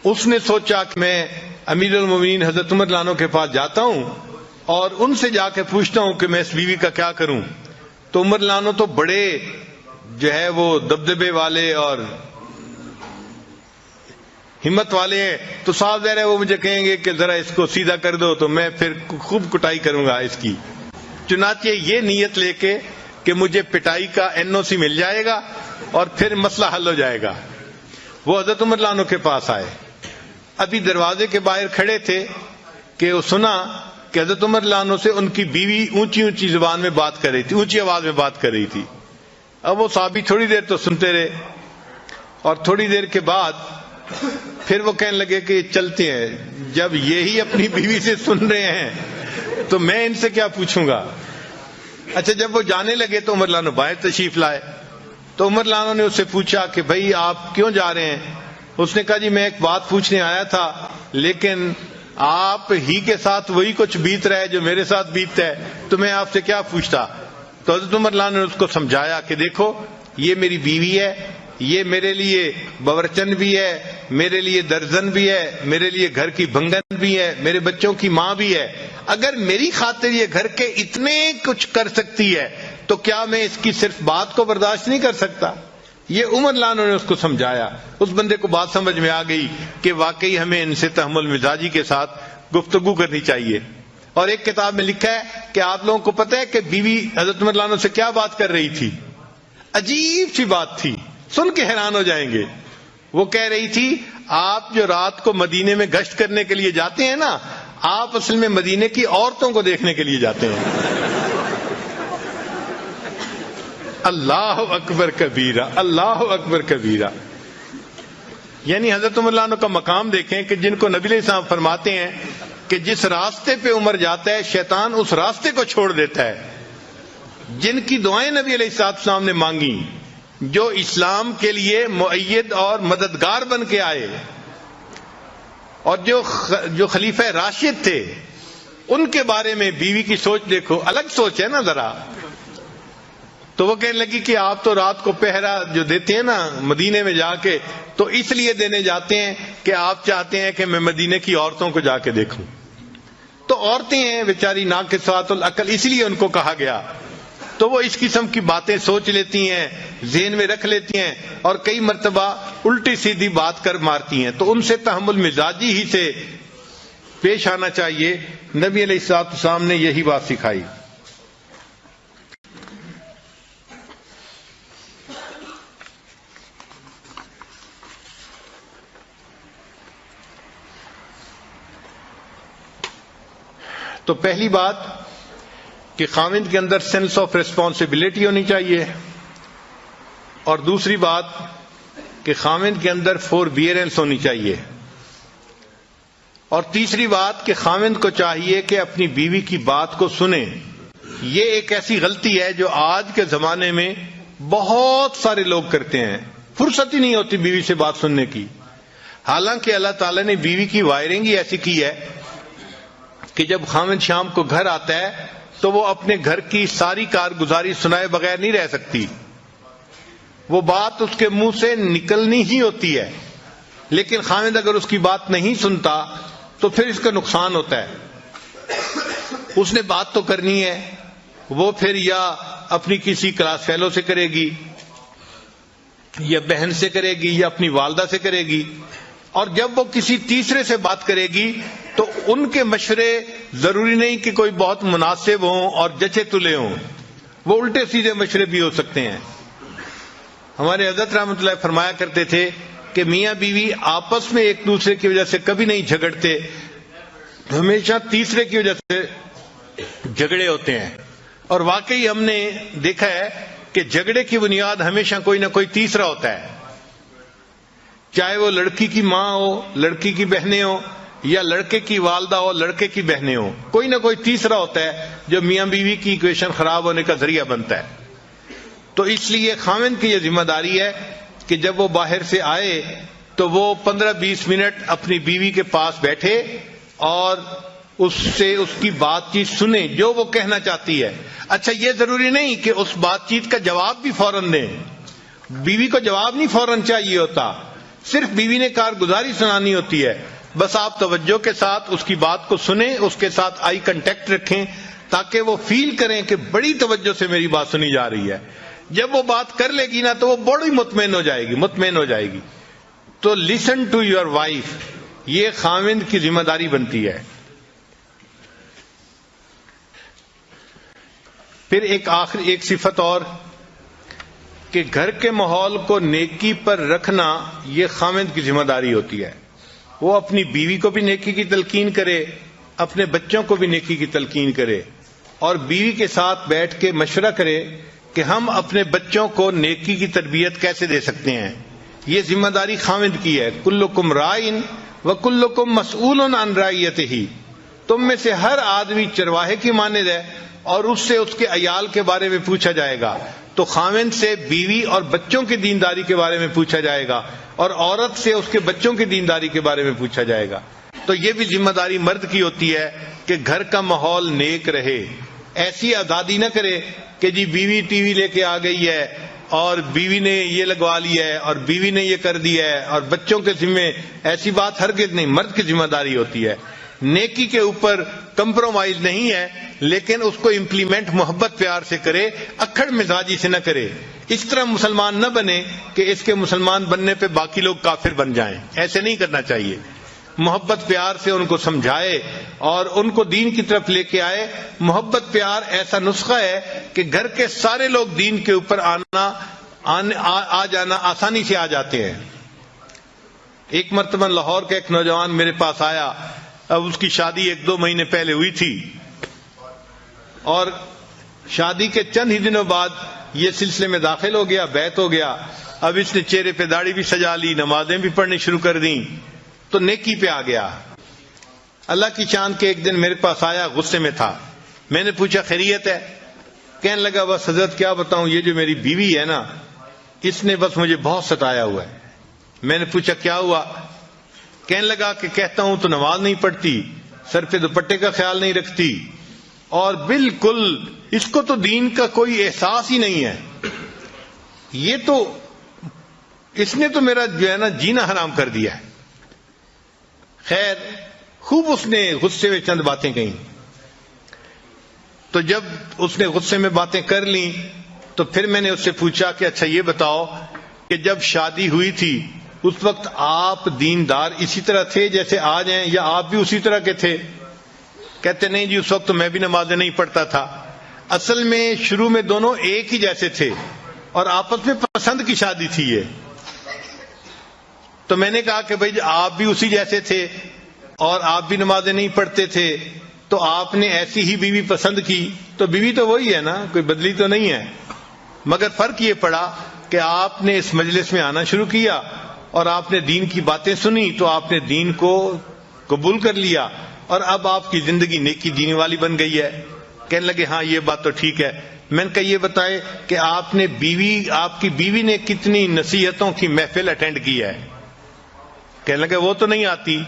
Speaker 2: اس نے سوچا کہ میں امیر المومنین حضرت عمر رضی اللہ عنہ کے پاس جاتا ہوں اور ان سے جا کے پوچھتا ہوں کہ میں اس بیوی کا کیا کروں. تو عمر رضی اللہ عنہ تو بڑے جو ہے وہ دبدبے والے اور ہمت والے ہیں، تو صاف ظاہر ہے وہ مجھے کہیں گے کہ ذرا اس کو سیدھا کر دو، تو میں پھر خوب کٹائی کروں گا اس کی. چنانچہ یہ نیت لے کے کہ مجھے پٹائی کا NOC مل جائے گا اور پھر مسئلہ حل ہو جائے گا، وہ حضرت عمر رضی اللہ عنہ کے پاس آئے. ابھی دروازے کے باہر کھڑے تھے کہ وہ سنا کہ حضرت عمر رضی اللہ عنہ سے ان کی بیوی اونچی اونچی زبان میں بات کر رہی تھی، اونچی آواز میں بات کر رہی تھی. اب وہ صحابی تھوڑی دیر تو سنتے رہے اور تھوڑی دیر کے بعد پھر وہ کہنے لگے کہ چلتے ہیں. جب یہی اپنی بیوی سے سن رہے ہیں تو میں ان سے کیا پوچھوں گا. اچھا جب وہ جانے لگے تو عمر رضی اللہ عنہ باہر تشریف لائے. تو عمر رضی اللہ عنہ نے اس سے پوچھا کہ بھائی آپ کیوں جا رہے ہیں. اس نے کہا جی میں ایک بات پوچھنے آیا تھا، لیکن آپ ہی کے ساتھ وہی کچھ بیت رہا ہے جو میرے ساتھ بیتتا ہے، تو میں آپ سے کیا پوچھتا. تو حضرت عمر رضی اللہ عنہ نے اس کو سمجھایا کہ دیکھو یہ میری بیوی ہے، یہ میرے لیے باورچن بھی ہے، میرے لیے درزن بھی ہے، میرے لیے گھر کی بھنگن بھی ہے، میرے بچوں کی ماں بھی ہے. اگر میری خاطر یہ گھر کے اتنے کچھ کر سکتی ہے تو کیا میں اس کی صرف بات کو برداشت نہیں کر سکتا. یہ عمر رضی اللہ عنہ نے اس کو سمجھایا. اس بندے کو بات سمجھ میں آ گئی کہ واقعی ہمیں ان سے تحمل مزاجی کے ساتھ گفتگو کرنی چاہیے. اور ایک کتاب میں لکھا ہے کہ آپ لوگوں کو پتہ ہے کہ بیوی حضرت عمر رضی اللہ عنہ سے کیا بات کر رہی تھی. عجیب سی بات تھی، سن کے حیران ہو جائیں گے. وہ کہہ رہی تھی آپ جو رات کو مدینے میں گشت کرنے کے لیے جاتے ہیں نا، آپ اصل میں مدینے کی عورتوں کو دیکھنے کے لیے جاتے ہیں. اللہ اکبر کبیرہ، اللہ اکبر کبیرہ. یعنی حضرت عمر رضی اللہ عنہ کا مقام دیکھیں کہ جن کو نبی علیہ السلام فرماتے ہیں کہ جس راستے پہ عمر جاتا ہے شیطان اس راستے کو چھوڑ دیتا ہے. جن کی دعائیں نبی علیہ السلام نے مانگی، جو اسلام کے لیے مؤید اور مددگار بن کے آئے، اور جو خلیفہ راشد تھے، ان کے بارے میں بیوی کی سوچ دیکھو، الگ سوچ ہے نا ذرا. تو وہ کہنے لگی کہ آپ تو رات کو پہرا جو دیتے ہیں نا مدینے میں جا کے، تو اس لیے دینے جاتے ہیں کہ آپ چاہتے ہیں کہ میں مدینے کی عورتوں کو جا کے دیکھوں. تو عورتیں ہیں بیچاری ناقصات العقل، اس لیے ان کو کہا گیا. تو وہ اس قسم کی باتیں سوچ لیتی ہیں، ذہن میں رکھ لیتی ہیں اور کئی مرتبہ الٹی سیدھی بات کر مارتی ہیں. تو ان سے تحمل مزاجی ہی سے پیش آنا چاہیے. نبی علیہ السلام نے یہی بات سکھائی. تو پہلی بات کہ خاوند کے اندر سینس آف ریسپانسبلٹی ہونی چاہیے، اور دوسری بات کہ خاوند کے اندر فوربیئرنس ہونی چاہیے، اور تیسری بات کہ خاوند کو چاہیے کہ اپنی بیوی کی بات کو سنے. یہ ایک ایسی غلطی ہے جو آج کے زمانے میں بہت سارے لوگ کرتے ہیں. فرصت ہی نہیں ہوتی بیوی سے بات سننے کی. حالانکہ اللہ تعالیٰ نے بیوی کی وائرنگ ہی ایسی کی ہے کہ جب خاوند شام کو گھر آتا ہے تو وہ اپنے گھر کی ساری کارگزاری سنائے بغیر نہیں رہ سکتی. وہ بات اس کے منہ سے نکلنی ہی ہوتی ہے. لیکن خاوند اگر اس کی بات نہیں سنتا تو پھر اس کا نقصان ہوتا ہے. اس نے بات تو کرنی ہے، وہ پھر یا اپنی کسی کلاس فیلو سے کرے گی، یا بہن سے کرے گی، یا اپنی والدہ سے کرے گی، اور جب وہ کسی تیسرے سے بات کرے گی تو ان کے مشورے ضروری نہیں کہ کوئی بہت مناسب ہوں اور جچے تلے ہوں، وہ الٹے سیدھے مشورے بھی ہو سکتے ہیں۔ ہمارے حضرت رحمۃ اللہ فرمایا کرتے تھے کہ میاں بیوی آپس میں ایک دوسرے کی وجہ سے کبھی نہیں جھگڑتے، ہمیشہ تیسرے کی وجہ سے جھگڑے ہوتے ہیں۔ اور واقعی ہم نے دیکھا ہے کہ جھگڑے کی بنیاد ہمیشہ کوئی نہ کوئی تیسرا ہوتا ہے، چاہے وہ لڑکی کی ماں ہو، لڑکی کی بہنیں ہو، یا لڑکے کی والدہ ہو، لڑکے کی بہنیں ہو، کوئی نہ کوئی تیسرا ہوتا ہے جو میاں بیوی کی ایکویشن خراب ہونے کا ذریعہ بنتا ہے۔ تو اس لیے خاوند کی یہ ذمہ داری ہے کہ جب وہ باہر سے آئے تو وہ 15-20 منٹ اپنی بیوی کے پاس بیٹھے اور اس سے اس کی بات چیت سنیں جو وہ کہنا چاہتی ہے۔ اچھا، یہ ضروری نہیں کہ اس بات چیت کا جواب بھی فوراً دیں، بیوی کو جواب نہیں فوراً چاہیے ہوتا، صرف بیوی نے کارگزاری سنانی ہوتی ہے۔ بس آپ توجہ کے ساتھ اس کی بات کو سنیں، اس کے ساتھ آئی کنٹیکٹ رکھیں تاکہ وہ فیل کریں کہ بڑی توجہ سے میری بات سنی جا رہی ہے۔ جب وہ بات کر لے گی نا تو وہ بڑی مطمئن ہو جائے گی۔ تو لسن ٹو یور وائف، یہ خاوند کی ذمہ داری بنتی ہے۔ پھر ایک صفت اور کہ گھر کے ماحول کو نیکی پر رکھنا، یہ خاوند کی ذمہ داری ہوتی ہے۔ وہ اپنی بیوی کو بھی نیکی کی تلقین کرے، اپنے بچوں کو بھی نیکی کی تلقین کرے، اور بیوی کے ساتھ بیٹھ کے مشورہ کرے کہ ہم اپنے بچوں کو نیکی کی تربیت کیسے دے سکتے ہیں۔ یہ ذمہ داری خاوند کی ہے۔ کلکم رائن وکلکم مسئول عن رعیتہ، تم میں سے ہر آدمی چرواہے کی مانند ہے اور اس سے اس کے عیال کے بارے میں پوچھا جائے گا۔ تو خاوند سے بیوی اور بچوں کی دینداری کے بارے میں پوچھا جائے گا، اور عورت سے اس کے بچوں کی دینداری کے بارے میں پوچھا جائے گا۔ تو یہ بھی ذمہ داری مرد کی ہوتی ہے کہ گھر کا ماحول نیک رہے۔ ایسی آزادی نہ کرے کہ جی بیوی ٹی وی لے کے آ گئی ہے اور بیوی نے یہ لگوا لیا ہے اور بیوی نے یہ کر دیا ہے اور بچوں کے ذمے، ایسی بات ہرگز نہیں۔ مرد کی ذمہ داری ہوتی ہے، نیکی کے اوپر کمپرومائز نہیں ہے، لیکن اس کو امپلیمنٹ محبت پیار سے کرے، اکھڑ مزاجی سے نہ کرے۔ اس طرح مسلمان نہ بنے کہ اس کے مسلمان بننے پہ باقی لوگ کافر بن جائیں، ایسے نہیں کرنا چاہیے۔ محبت پیار سے ان کو سمجھائے اور ان کو دین کی طرف لے کے آئے۔ محبت پیار ایسا نسخہ ہے کہ گھر کے سارے لوگ دین کے اوپر آ جانا آسانی سے آ جاتے ہیں۔ ایک مرتبہ لاہور کا ایک نوجوان میرے پاس آیا، اب اس کی شادی 1-2 مہینے پہلے ہوئی تھی، اور شادی کے چند ہی دنوں بعد یہ سلسلے میں داخل ہو گیا، بیعت ہو گیا۔ اب اس نے چہرے پہ داڑھی بھی سجا لی، نمازیں بھی پڑھنی شروع کر دیں، تو نیکی پہ آ گیا۔ اللہ کی شان کے ایک دن میرے پاس آیا، غصے میں تھا۔ میں نے پوچھا خیریت ہے؟ کہنے لگا بس حضرت کیا بتاؤں، یہ جو میری بیوی ہے نا، اس نے بس مجھے بہت ستایا ہوا ہے۔ میں نے پوچھا کیا ہوا؟ کہنے لگا کہ کہتا ہوں تو نماز نہیں پڑھتی، سر پہ دوپٹے کا خیال نہیں رکھتی، اور بالکل اس کو تو دین کا کوئی احساس ہی نہیں ہے۔ یہ تو اس نے تو میرا جو ہے نا جینا حرام کر دیا ہے۔ خیر، خوب اس نے غصے میں چند باتیں کہیں۔ تو جب اس نے غصے میں باتیں کر لیں تو پھر میں نے اس سے پوچھا کہ اچھا یہ بتاؤ کہ جب شادی ہوئی تھی اس وقت آپ دیندار اسی طرح تھے جیسے آج ہیں، یا آپ بھی اسی طرح کے تھے؟ کہتے نہیں جی، اس وقت تو میں بھی نمازیں نہیں پڑھتا تھا۔ اصل میں شروع میں دونوں ایک ہی جیسے تھے اور آپس میں پسند کی شادی تھی یہ۔ تو میں نے کہا کہ بھائی آپ بھی اسی جیسے تھے اور آپ بھی نمازیں نہیں پڑھتے تھے، تو آپ نے ایسی ہی بیوی پسند کی، تو بیوی تو وہی ہے نا، کوئی بدلی تو نہیں ہے، مگر فرق یہ پڑا کہ آپ نے اس مجلس میں آنا شروع کیا اور آپ نے دین کی باتیں سنی تو آپ نے دین کو قبول کر لیا، اور اب آپ کی زندگی نیکی جینے والی بن گئی ہے۔ کہنے لگے ہاں یہ بات تو ٹھیک ہے۔ میں نے کہا یہ بتائے کہ آپ کی بیوی نے کتنی نصیحتوں کی محفل اٹینڈ کی ہے؟ کہنے لگے وہ تو نہیں آتی۔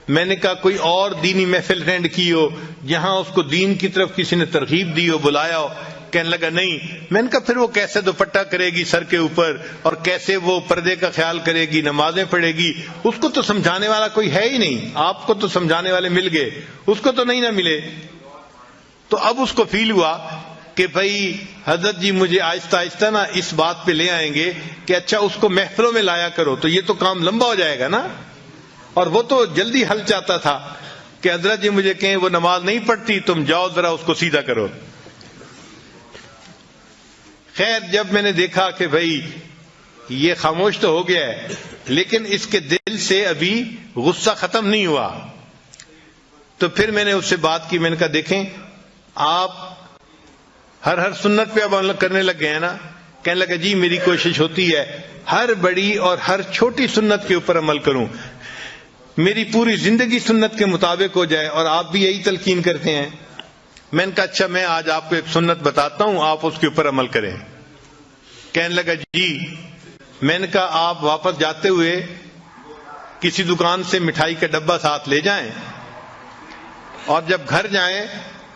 Speaker 2: میں نے کہا کوئی اور دینی محفل اٹینڈ کی ہو جہاں اس کو دین کی طرف کسی نے ترغیب دی ہو، بلایا ہو؟ کہنے لگا نہیں۔ میں نے کہا پھر وہ کیسے دوپٹہ کرے گی سر کے اوپر، اور کیسے وہ پردے کا خیال کرے گی، نمازیں پڑھے گی؟ اس کو تو سمجھانے والا کوئی ہے ہی نہیں۔ آپ کو تو سمجھانے والے مل گئے، اس کو تو نہیں نہ ملے۔ تو اب اس کو فیل ہوا کہ بھائی حضرت جی مجھے آہستہ آہستہ نا اس بات پہ لے آئیں گے کہ اچھا اس کو محفلوں میں لایا کرو، تو یہ تو کام لمبا ہو جائے گا نا. اور وہ تو جلدی حل چاہتا تھا کہ حضرت جی مجھے کہیں وہ نماز نہیں پڑھتی، تم جاؤ ذرا اس کو سیدھا کرو. خیر جب میں نے دیکھا کہ بھائی یہ خاموش تو ہو گیا ہے لیکن اس کے دل سے ابھی غصہ ختم نہیں ہوا، تو پھر میں نے اس سے بات کی. میں نے کہا دیکھیں آپ ہر سنت پہ اب عمل کرنے لگ گئے ہیں نا. کہنے لگا جی میری کوشش ہوتی ہے ہر بڑی اور ہر چھوٹی سنت کے اوپر عمل کروں، میری پوری زندگی سنت کے مطابق ہو جائے، اور آپ بھی یہی تلقین کرتے ہیں. میں نے کہا اچھا میں آج آپ کو ایک سنت بتاتا ہوں، آپ اس کے اوپر عمل کریں. کہنے لگا جی. میں نے کہا آپ واپس جاتے ہوئے کسی دکان سے مٹھائی کا ڈبہ ساتھ لے جائیں، اور جب گھر جائیں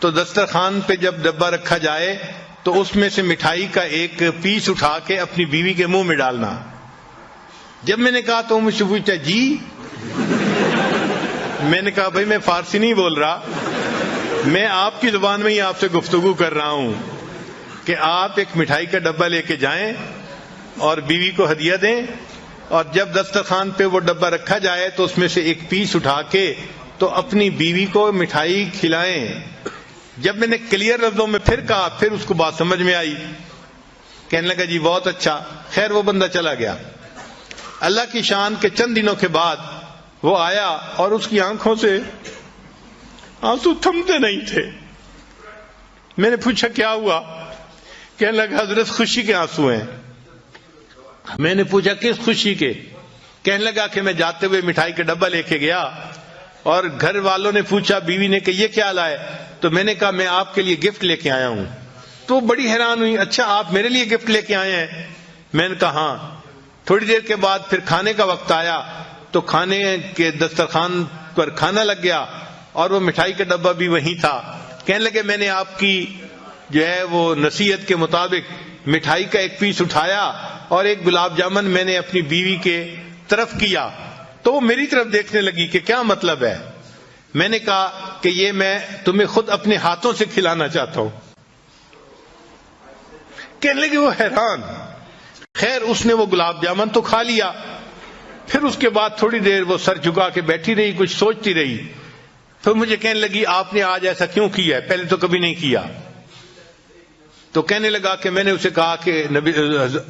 Speaker 2: تو دسترخوان پہ جب ڈبہ رکھا جائے تو اس میں سے مٹھائی کا ایک پیس اٹھا کے اپنی بیوی کے منہ میں ڈالنا. جب میں نے کہا تو مجھ سے پوچھتا جی. میں نے کہا بھائی میں فارسی نہیں بول رہا، میں آپ کی زبان میں ہی آپ سے گفتگو کر رہا ہوں کہ آپ ایک مٹھائی کا ڈبہ لے کے جائیں اور بیوی کو ہدیہ دیں، اور جب دسترخوان پہ وہ ڈبہ رکھا جائے تو اس میں سے ایک پیس اٹھا کے تو اپنی بیوی کو مٹھائی کھلائیں. جب میں نے کلیئر لفظوں میں پھر کہا پھر اس کو بات سمجھ میں آئی. کہنے لگا جی بہت اچھا. خیر وہ بندہ چلا گیا. اللہ کی شان کے چند دنوں کے بعد وہ آیا اور اس کی آنکھوں سے آنسو تھمتے نہیں تھے. میں نے پوچھا کیا ہوا؟ کہنے لگا حضرت خوشی کے آنسو ہیں. میں نے پوچھا کس خوشی کے؟ کہنے لگا کہ میں جاتے ہوئے مٹھائی کا ڈبہ لے کے گیا اور گھر والوں نے پوچھا بیوی نے کہ یہ کیا لائے، تو میں نے کہا میں آپ کے لیے گفٹ لے کے آیا ہوں. تو بڑی حیران ہوئی، اچھا آپ میرے لیے گفٹ لے کے آئے ہیں؟ میں نے کہا ہاں. تھوڑی دیر کے بعد پھر کھانے کا وقت آیا تو کھانے کے دسترخوان پر کھانا لگ گیا اور وہ مٹھائی کا ڈبہ بھی وہیں تھا. کہنے لگے میں نے آپ کی جو ہے وہ نصیحت کے مطابق مٹھائی کا ایک پیس اٹھایا اور ایک گلاب جامن میں نے اپنی بیوی کے طرف کیا، تو وہ میری طرف دیکھنے لگی کہ کیا مطلب ہے. میں نے کہا کہ یہ میں تمہیں خود اپنے ہاتھوں سے کھلانا چاہتا ہوں. کہنے لگے وہ حیران. خیر اس نے وہ گلاب جامن تو کھا لیا. پھر اس کے بعد تھوڑی دیر وہ سر جھکا کے بیٹھی رہی، کچھ سوچتی رہی. پھر مجھے کہنے لگی آپ نے آج ایسا کیوں کیا ہے، پہلے تو کبھی نہیں کیا. تو کہنے لگا کہ میں نے اسے کہا کہ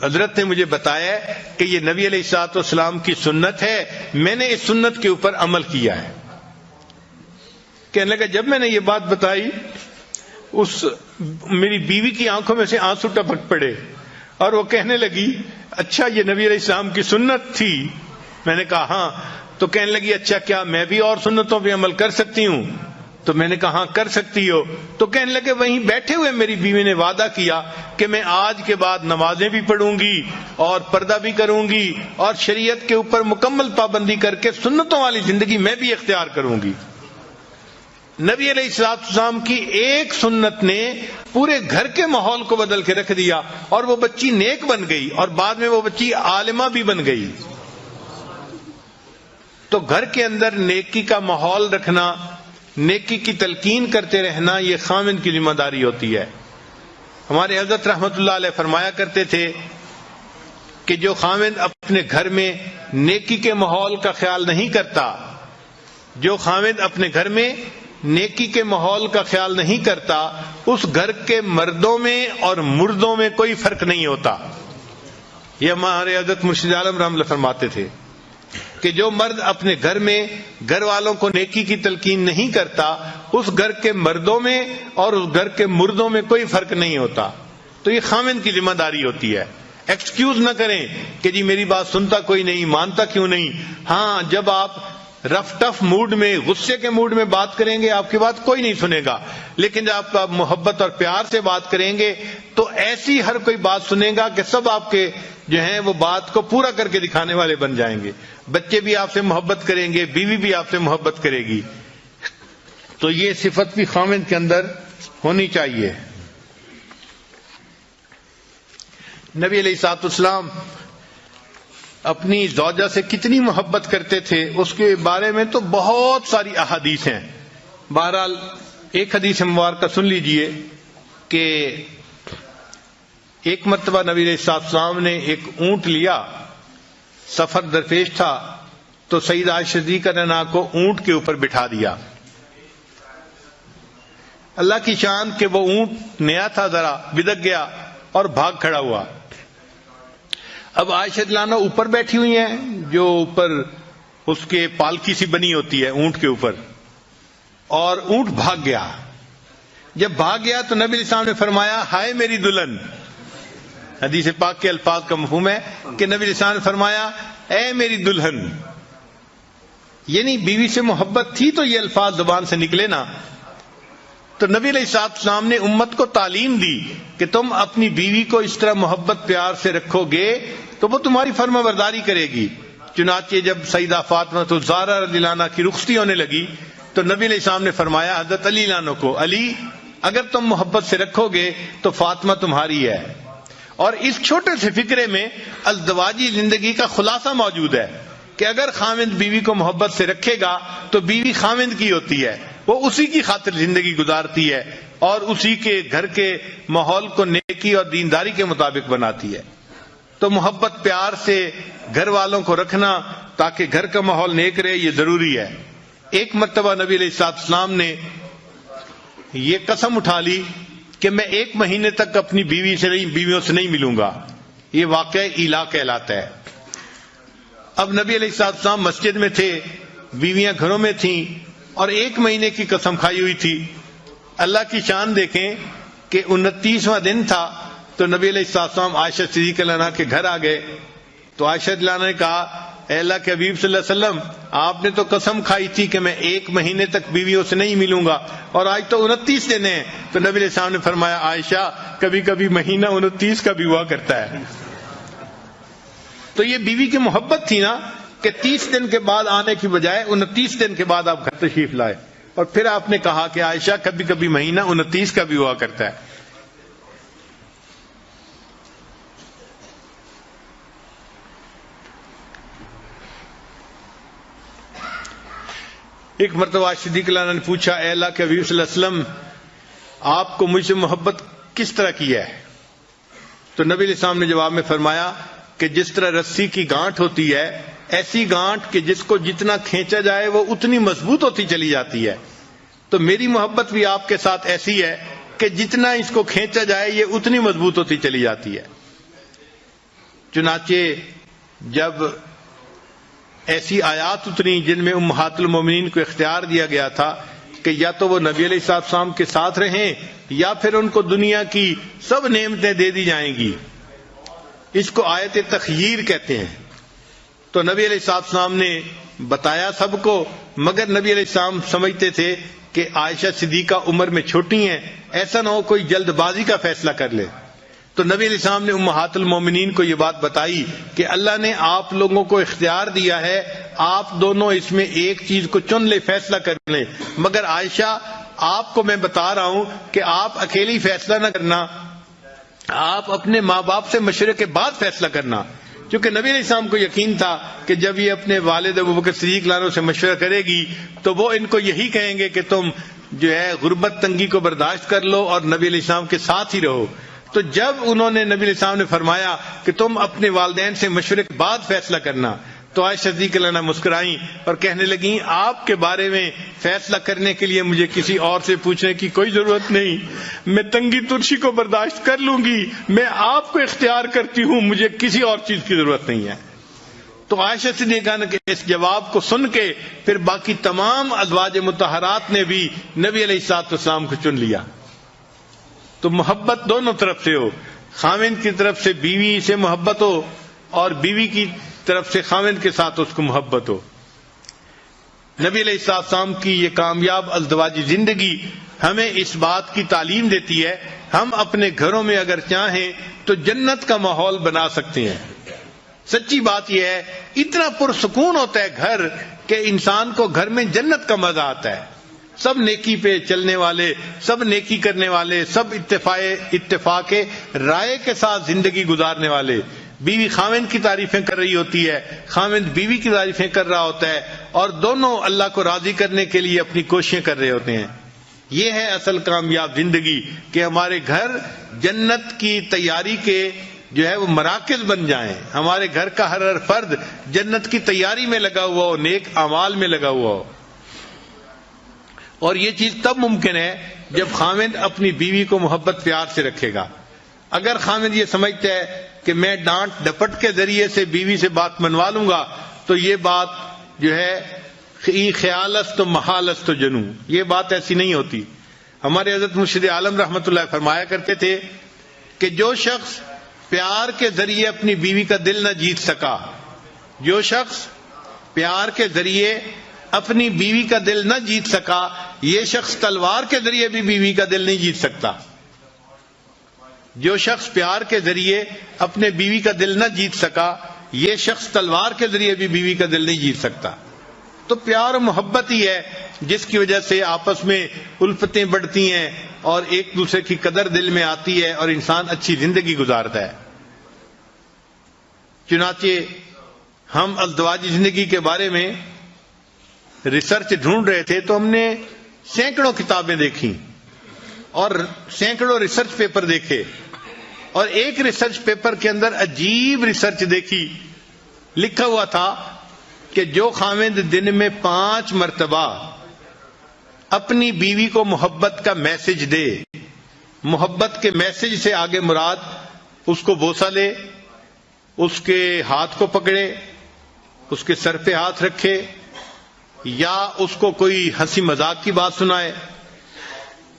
Speaker 2: حضرت نے مجھے بتایا کہ یہ نبی علیہ الصلوۃ والسلام کی سنت ہے، میں نے اس سنت کے اوپر عمل کیا ہے. کہنے لگا جب میں نے یہ بات بتائی اس میری بیوی کی آنکھوں میں سے آنسو ٹپک پڑے اور وہ کہنے لگی اچھا یہ نبی علیہ السلام کی سنت تھی. میں نے کہا ہاں. تو کہنے لگی اچھا کیا میں بھی اور سنتوں پہ عمل کر سکتی ہوں؟ تو میں نے کہا ہاں کر سکتی ہو. تو کہنے لگے وہیں بیٹھے ہوئے میری بیوی نے وعدہ کیا کہ میں آج کے بعد نمازیں بھی پڑھوں گی اور پردہ بھی کروں گی اور شریعت کے اوپر مکمل پابندی کر کے سنتوں والی زندگی میں بھی اختیار کروں گی. نبی علیہ الصلوۃ والسلام کی ایک سنت نے پورے گھر کے ماحول کو بدل کے رکھ دیا اور وہ بچی نیک بن گئی اور بعد میں وہ بچی عالمہ بھی بن گئی. تو گھر کے اندر نیکی کا ماحول رکھنا، نیکی کی تلقین کرتے رہنا، یہ خاوند کی ذمہ داری ہوتی ہے. ہمارے حضرت رحمت اللہ علیہ فرمایا کرتے تھے کہ جو خاوند اپنے گھر میں نیکی کے ماحول کا خیال نہیں کرتا، جو خاوند اپنے گھر میں نیکی کے ماحول کا خیال نہیں کرتا، اس گھر کے مردوں میں اور مردوں میں کوئی فرق نہیں ہوتا. یہ ہمارے حضرت مرشد عالم رحمۃ اللہ فرماتے تھے کہ جو مرد اپنے گھر میں گھر والوں کو نیکی کی تلقین نہیں کرتا، اس گھر کے مردوں میں اور اس گھر کے مردوں میں کوئی فرق نہیں ہوتا. تو یہ خاوند کی ذمہ داری ہوتی ہے. ایکسکیوز نہ کریں کہ جی میری بات سنتا کوئی نہیں، مانتا کیوں نہیں. ہاں جب آپ رف ٹف موڈ میں، غصے کے موڈ میں بات کریں گے آپ کی بات کوئی نہیں سنے گا، لیکن جب آپ محبت اور پیار سے بات کریں گے تو ایسی ہر کوئی بات سنے گا کہ سب آپ کے جو ہیں وہ بات کو پورا کر کے دکھانے والے بن جائیں گے. بچے بھی آپ سے محبت کریں گے، بیوی بھی آپ سے محبت کرے گی. تو یہ صفت بھی خاوند کے اندر ہونی چاہیے. نبی علیہ الصلوۃ والسلام اپنی زوجہ سے کتنی محبت کرتے تھے اس کے بارے میں تو بہت ساری احادیث ہیں. بہرحال ایک حدیث مبارکہ سن لیجئے کہ ایک مرتبہ نبی علیہ السلام نے ایک اونٹ لیا، سفر درپیش تھا، تو سیدہ عائشہ صدیقہ عنہا کو اونٹ کے اوپر بٹھا دیا۔ اللہ کی شان کہ وہ اونٹ نیا تھا، ذرا بدک گیا اور بھاگ کھڑا ہوا۔ اب عائشہ رضی اللہ عنہا اوپر بیٹھی ہوئی ہیں، جو اوپر اس کے پالکی سی بنی ہوتی ہے اونٹ کے اوپر، اور اونٹ بھاگ گیا۔ جب بھاگ گیا تو نبی علیہ السلام نے فرمایا ہائے میری دلہن۔ حدیث پاک کے الفاظ کا مفہوم ہے کہ نبی علیہ السلام نے فرمایا اے میری دلہن، یعنی بیوی سے محبت تھی تو یہ الفاظ زبان سے نکلے نا۔ تو نبی علیہ السلام نے امت کو تعلیم دی کہ تم اپنی بیوی کو اس طرح محبت پیار سے رکھو گے تو وہ تمہاری فرما برداری کرے گی۔ چنانچہ جب سیدہ فاطمہ الزہرا رضی اللہ عنہا کی رخصتی ہونے لگی تو نبی علیہ السلام نے فرمایا حضرت علی رضی اللہ عنہ کو، علی اگر تم محبت سے رکھو گے تو فاطمہ تمہاری ہے۔ اور اس چھوٹے سے فکرے میں ازدواجی زندگی کا خلاصہ موجود ہے کہ اگر خاوند بیوی کو محبت سے رکھے گا تو بیوی خاوند کی ہوتی ہے، وہ اسی کی خاطر زندگی گزارتی ہے اور اسی کے گھر کے ماحول کو نیکی اور دینداری کے مطابق بناتی ہے۔ تو محبت پیار سے گھر والوں کو رکھنا تاکہ گھر کا ماحول نیک رہے، یہ ضروری ہے۔ ایک مرتبہ نبی علیہ السلام نے یہ قسم اٹھا لی کہ میں 1 مہینے تک اپنی بیویوں سے نہیں ملوں گا۔ یہ واقعہ ایلا کہلاتا ہے۔ اب نبی علیہ السلام مسجد میں تھے، بیویاں گھروں میں تھیں اور 1 مہینے کی قسم کھائی ہوئی تھی۔ اللہ کی شان دیکھیں کہ 29واں دن تھا تو نبی علیہ السلام عائشہ صدیقہ عنہا کے گھر آ گئے۔ تو عائشہ رضی اللہ عنہا نے کہا اے اللہ کے حبیب صلی اللہ علیہ وسلم، آپ نے تو قسم کھائی تھی کہ میں 1 مہینے تک بیویوں سے نہیں ملوں گا اور آج تو 29 دن ہیں۔ تو نبی علیہ السلام نے فرمایا عائشہ کبھی کبھی مہینہ 29 کا بھی ہوا کرتا ہے۔ تو یہ بیوی کی محبت تھی نا کہ 30 دن کے بعد آنے کی بجائے 29 دن کے بعد آپ گھر تشریف لائے، اور پھر آپ نے کہا کہ عائشہ کبھی کبھی مہینہ 29 کا بھی ہوا کرتا ہے۔ ایک مرتبہ عائشہ صدیقہ عنہا نے پوچھا اے اللہ کے حبیب صلی اللہ علیہ وسلم، آپ کو مجھ سے محبت کس طرح کی ہے؟ تو نبی علیہ السلام نے جواب میں فرمایا کہ جس طرح رسی کی گانٹھ ہوتی ہے، ایسی گانٹھ کہ جس کو جتنا کھینچا جائے وہ اتنی مضبوط ہوتی چلی جاتی ہے۔ تو میری محبت بھی آپ کے ساتھ ایسی ہے کہ جتنا اس کو کھینچا جائے یہ اتنی مضبوط ہوتی چلی جاتی ہے۔ چنانچہ جب ایسی آیات اتری جن میں امہات المومنین کو اختیار دیا گیا تھا کہ یا تو وہ نبی علیہ السلام کے ساتھ رہیں یا پھر ان کو دنیا کی سب نعمتیں دے دی جائیں گی، اس کو آیت تخییر کہتے ہیں۔ تو نبی علیہ السلام نے بتایا سب کو، مگر نبی علیہ السلام سمجھتے تھے کہ عائشہ صدیقہ عمر میں چھوٹی ہیں، ایسا نہ ہو کوئی جلد بازی کا فیصلہ کر لے۔ تو نبی علیہ السلام نے امہات المومنین کو یہ بات بتائی کہ اللہ نے آپ لوگوں کو اختیار دیا ہے، آپ دونوں اس میں ایک چیز کو چن لے، فیصلہ کر لیں، مگر عائشہ آپ کو میں بتا رہا ہوں کہ آپ اکیلی فیصلہ نہ کرنا، آپ اپنے ماں باپ سے مشورے کے بعد فیصلہ کرنا، کیونکہ نبی علیہ السلام کو یقین تھا کہ جب یہ اپنے والد ابوبکر صدیق رضی اللہ عنہ سے مشورہ کرے گی تو وہ ان کو یہی کہیں گے کہ تم جو ہے غربت تنگی کو برداشت کر لو اور نبی علیہ السلام کے ساتھ ہی رہو۔ تو جب انہوں نے نبی علیہ السلام نے فرمایا کہ تم اپنے والدین سے مشورے کے بعد فیصلہ کرنا، تو عائشہ صدیقہ عنہا مسکرائیں اور کہنے لگیں آپ کے بارے میں فیصلہ کرنے کے لیے مجھے کسی اور سے پوچھنے کی کوئی ضرورت نہیں، میں تنگی ترشی کو برداشت کر لوں گی، میں آپ کو اختیار کرتی ہوں، مجھے کسی اور چیز کی ضرورت نہیں ہے۔ تو عائشہ صدیقہ عنہا کے اس جواب کو سن کے پھر باقی تمام ازواج مطہرات نے بھی نبی علیہ السلام کو چن لیا۔ تو محبت دونوں طرف سے ہو، خاوند کی طرف سے بیوی سے محبت ہو اور بیوی کی طرف سے خاوند کے ساتھ اس کو محبت ہو۔ نبی علیہ السلام کی یہ کامیاب ازدواجی زندگی ہمیں اس بات کی تعلیم دیتی ہے ہم اپنے گھروں میں اگر چاہیں تو جنت کا ماحول بنا سکتے ہیں۔ سچی بات یہ ہے اتنا پرسکون ہوتا ہے گھر کہ انسان کو گھر میں جنت کا مزہ آتا ہے، سب نیکی پہ چلنے والے، سب نیکی کرنے والے، سب اتفاق رائے کے ساتھ زندگی گزارنے والے، بیوی خاوند کی تعریفیں کر رہی ہوتی ہے، خاوند بیوی کی تعریفیں کر رہا ہوتا ہے، اور دونوں اللہ کو راضی کرنے کے لیے اپنی کوششیں کر رہے ہوتے ہیں۔ یہ ہے اصل کامیاب زندگی کہ ہمارے گھر جنت کی تیاری کے جو ہے وہ مراکز بن جائیں. ہمارے گھر کا ہر فرد جنت کی تیاری میں لگا ہوا ہو, نیک اعمال میں لگا ہوا ہو. اور یہ چیز تب ممکن ہے جب خاوند اپنی بیوی کو محبت پیار سے رکھے گا. اگر خاوند یہ سمجھتا ہے کہ میں ڈانٹ ڈپٹ کے ذریعے سے بیوی سے بات منوا لوں گا تو یہ بات جو ہے خیالست تو محالست تو جنو, یہ بات ایسی نہیں ہوتی. ہمارے حضرت مرشد عالم رحمت اللہ فرمایا کرتے تھے کہ جو شخص پیار کے ذریعے اپنی بیوی کا دل نہ جیت سکا, جو شخص پیار کے ذریعے اپنی بیوی کا دل نہ جیت سکا, یہ شخص تلوار کے ذریعے بھی بیوی کا دل نہیں جیت سکتا. جو شخص پیار کے ذریعے اپنے بیوی کا دل نہ جیت سکا, یہ شخص تلوار کے ذریعے بھی بیوی کا دل نہیں جیت سکتا. تو پیار و محبت ہی ہے جس کی وجہ سے آپس میں الفتیں بڑھتی ہیں اور ایک دوسرے کی قدر دل میں آتی ہے اور انسان اچھی زندگی گزارتا ہے. چنانچہ ہم ازدواجی زندگی کے بارے میں ریسرچ ڈھونڈ رہے تھے تو ہم نے سینکڑوں کتابیں دیکھی اور سینکڑوں ریسرچ پیپر دیکھے, اور ایک ریسرچ پیپر کے اندر عجیب ریسرچ دیکھی. لکھا ہوا تھا کہ جو خاوند دن میں 5 مرتبہ اپنی بیوی کو محبت کا میسج دے, محبت کے میسج سے آگے مراد اس کو بوسہ لے, اس کے ہاتھ کو پکڑے, اس کے سر پہ ہاتھ رکھے, یا اس کو کوئی ہنسی مذاق کی بات سنائے,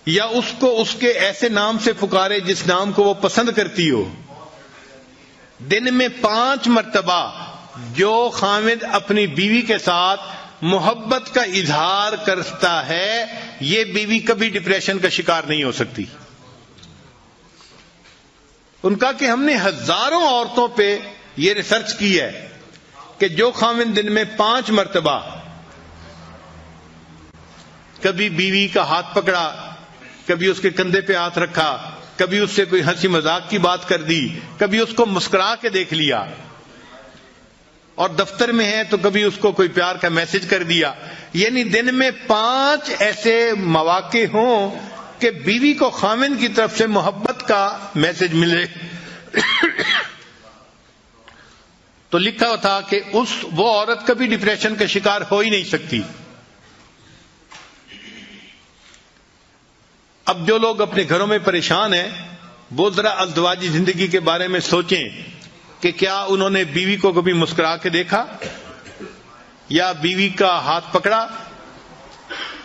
Speaker 2: یا اس کو اس کے ایسے نام سے پکارے جس نام کو وہ پسند کرتی ہو. دن میں 5 مرتبہ جو خاوند اپنی بیوی کے ساتھ محبت کا اظہار کرتا ہے, یہ بیوی کبھی ڈپریشن کا شکار نہیں ہو سکتی. ان کا کہ ہم نے ہزاروں عورتوں پہ یہ ریسرچ کی ہے کہ جو خاوند دن میں 5 مرتبہ کبھی بیوی کا ہاتھ پکڑا, کبھی اس کے کندھے پہ ہاتھ رکھا, کبھی اس سے کوئی ہنسی مذاق کی بات کر دی, کبھی اس کو مسکرا کے دیکھ لیا, اور دفتر میں ہے تو کبھی اس کو کوئی پیار کا میسج کر دیا, یعنی دن میں 5 ایسے مواقع ہوں کہ بیوی کو خاوند کی طرف سے محبت کا میسج ملے, تو لکھا تھا کہ وہ عورت کبھی ڈپریشن کا شکار ہو ہی نہیں سکتی. اب جو لوگ اپنے گھروں میں پریشان ہیں وہ ذرا ازدواجی زندگی کے بارے میں سوچیں کہ کیا انہوں نے بیوی کو کبھی مسکرا کے دیکھا یا بیوی کا ہاتھ پکڑا.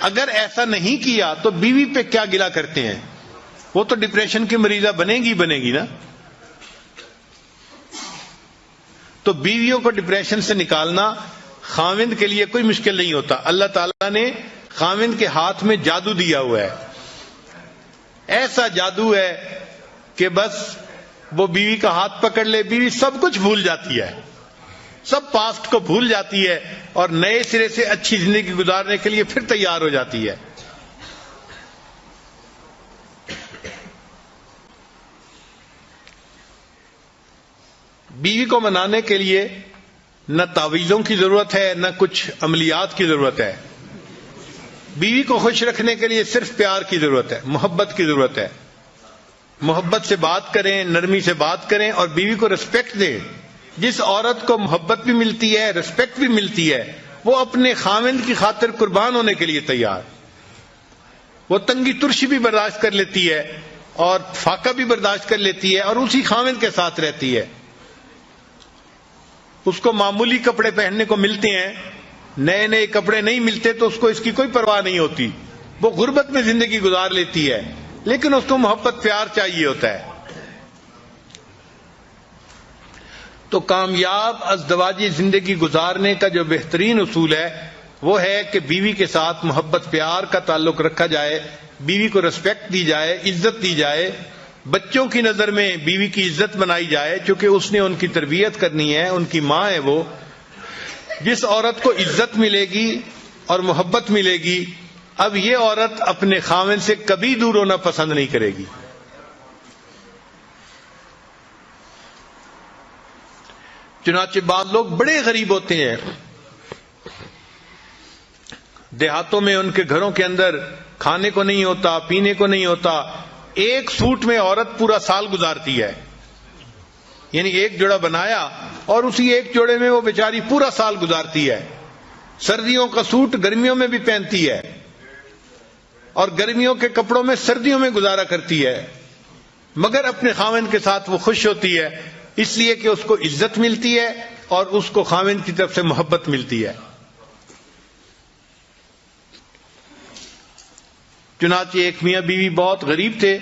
Speaker 2: اگر ایسا نہیں کیا تو بیوی پہ کیا گلہ کرتے ہیں, وہ تو ڈپریشن کی مریضہ بنے گی نا. تو بیویوں کو ڈپریشن سے نکالنا خاوند کے لیے کوئی مشکل نہیں ہوتا. اللہ تعالیٰ نے خاوند کے ہاتھ میں جادو دیا ہوا ہے, ایسا جادو ہے کہ بس وہ بیوی کا ہاتھ پکڑ لے, بیوی سب کچھ بھول جاتی ہے, سب پاسٹ کو بھول جاتی ہے اور نئے سرے سے اچھی زندگی گزارنے کے لیے پھر تیار ہو جاتی ہے. بیوی کو منانے کے لیے نہ تعویذوں کی ضرورت ہے نہ کچھ عملیات کی ضرورت ہے. بیوی کو خوش رکھنے کے لیے صرف پیار کی ضرورت ہے, محبت کی ضرورت ہے. محبت سے بات کریں, نرمی سے بات کریں اور بیوی کو رسپیکٹ دیں. جس عورت کو محبت بھی ملتی ہے, رسپیکٹ بھی ملتی ہے, وہ اپنے خاوند کی خاطر قربان ہونے کے لیے تیار. وہ تنگی ترشی بھی برداشت کر لیتی ہے اور فاقہ بھی برداشت کر لیتی ہے اور اسی خاوند کے ساتھ رہتی ہے. اس کو معمولی کپڑے پہننے کو ملتے ہیں, نئے نئے کپڑے نہیں ملتے تو اس کو اس کی کوئی پرواہ نہیں ہوتی. وہ غربت میں زندگی گزار لیتی ہے لیکن اس کو محبت پیار چاہیے ہوتا ہے. تو کامیاب ازدواجی زندگی گزارنے کا جو بہترین اصول ہے وہ ہے کہ بیوی کے ساتھ محبت پیار کا تعلق رکھا جائے, بیوی کو رسپیکٹ دی جائے, عزت دی جائے, بچوں کی نظر میں بیوی کی عزت بنائی جائے چونکہ اس نے ان کی تربیت کرنی ہے, ان کی ماں ہے وہ. جس عورت کو عزت ملے گی اور محبت ملے گی, اب یہ عورت اپنے خاوند سے کبھی دور ہونا پسند نہیں کرے گی. چنانچہ بعض لوگ بڑے غریب ہوتے ہیں, دیہاتوں میں ان کے گھروں کے اندر کھانے کو نہیں ہوتا، پینے کو نہیں ہوتا، ایک سوٹ میں عورت پورا سال گزارتی ہے. یعنی ایک جوڑا بنایا اور اسی ایک جوڑے میں وہ بیچاری پورا سال گزارتی ہے. سردیوں کا سوٹ گرمیوں میں بھی پہنتی ہے اور گرمیوں کے کپڑوں میں سردیوں میں گزارا کرتی ہے، مگر اپنے خاوند کے ساتھ وہ خوش ہوتی ہے اس لیے کہ اس کو عزت ملتی ہے اور اس کو خاوند کی طرف سے محبت ملتی ہے. چنانچہ ایک میاں بیوی بہت غریب تھے.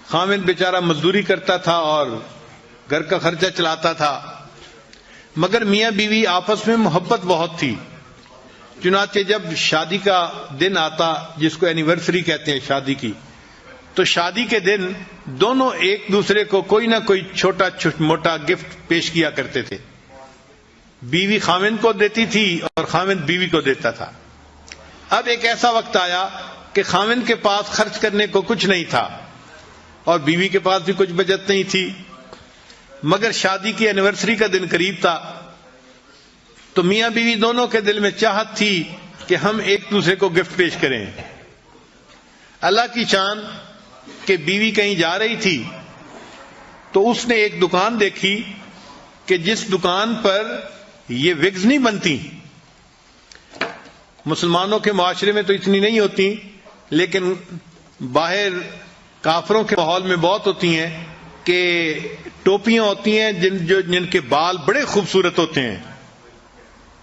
Speaker 2: خاوند بیچارہ مزدوری کرتا تھا اور گھر کا خرچہ چلاتا تھا، مگر میاں بیوی آپس میں محبت بہت تھی. چنانچہ جب شادی کا دن آتا، جس کو اینیورسری کہتے ہیں شادی کی، تو شادی کے دن دونوں ایک دوسرے کو کوئی نہ کوئی چھوٹا موٹا گفٹ پیش کیا کرتے تھے. بیوی خاوند کو دیتی تھی اور خاوند بیوی کو دیتا تھا. اب ایک ایسا وقت آیا کہ خاوند کے پاس خرچ کرنے کو کچھ نہیں تھا اور بیوی کے پاس بھی کچھ بچت نہیں تھی، مگر شادی کی اینیورسری کا دن قریب تھا. تو میاں بیوی دونوں کے دل میں چاہت تھی کہ ہم ایک دوسرے کو گفٹ پیش کریں. اللہ کی شان کہ بیوی کہیں جا رہی تھی تو اس نے ایک دکان دیکھی کہ جس دکان پر یہ وگز نہیں بنتی. مسلمانوں کے معاشرے میں تو اتنی نہیں ہوتی، لیکن باہر کافروں کے ماحول میں بہت ہوتی ہیں کہ ٹوپیاں ہوتی ہیں جن کے بال بڑے خوبصورت ہوتے ہیں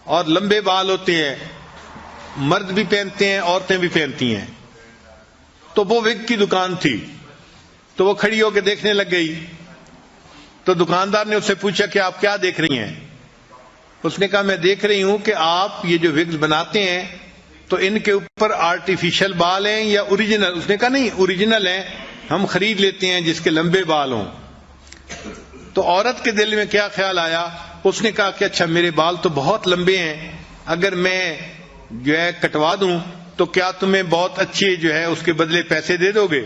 Speaker 2: اور لمبے بال ہوتے ہیں، مرد بھی پہنتے ہیں عورتیں بھی پہنتی ہیں. تو وہ وگ کی دکان تھی تو وہ کھڑی ہو کے دیکھنے لگ گئی. تو دکاندار نے اس سے پوچھا کہ آپ کیا دیکھ رہی ہیں؟ اس نے کہا میں دیکھ رہی ہوں کہ آپ یہ جو وگز بناتے ہیں تو ان کے اوپر آرٹیفیشل بال ہیں یا اوریجنل؟ اس نے کہا نہیں، اوریجنل ہیں، ہم خرید لیتے ہیں جس کے لمبے بال ہوں. تو عورت کے دل میں کیا خیال آیا؟ اس نے کہا کہ اچھا میرے بال تو بہت لمبے ہیں، اگر میں جو ہے کٹوا دوں تو کیا تمہیں بہت اچھے جو ہے اس کے بدلے پیسے دے دو گے؟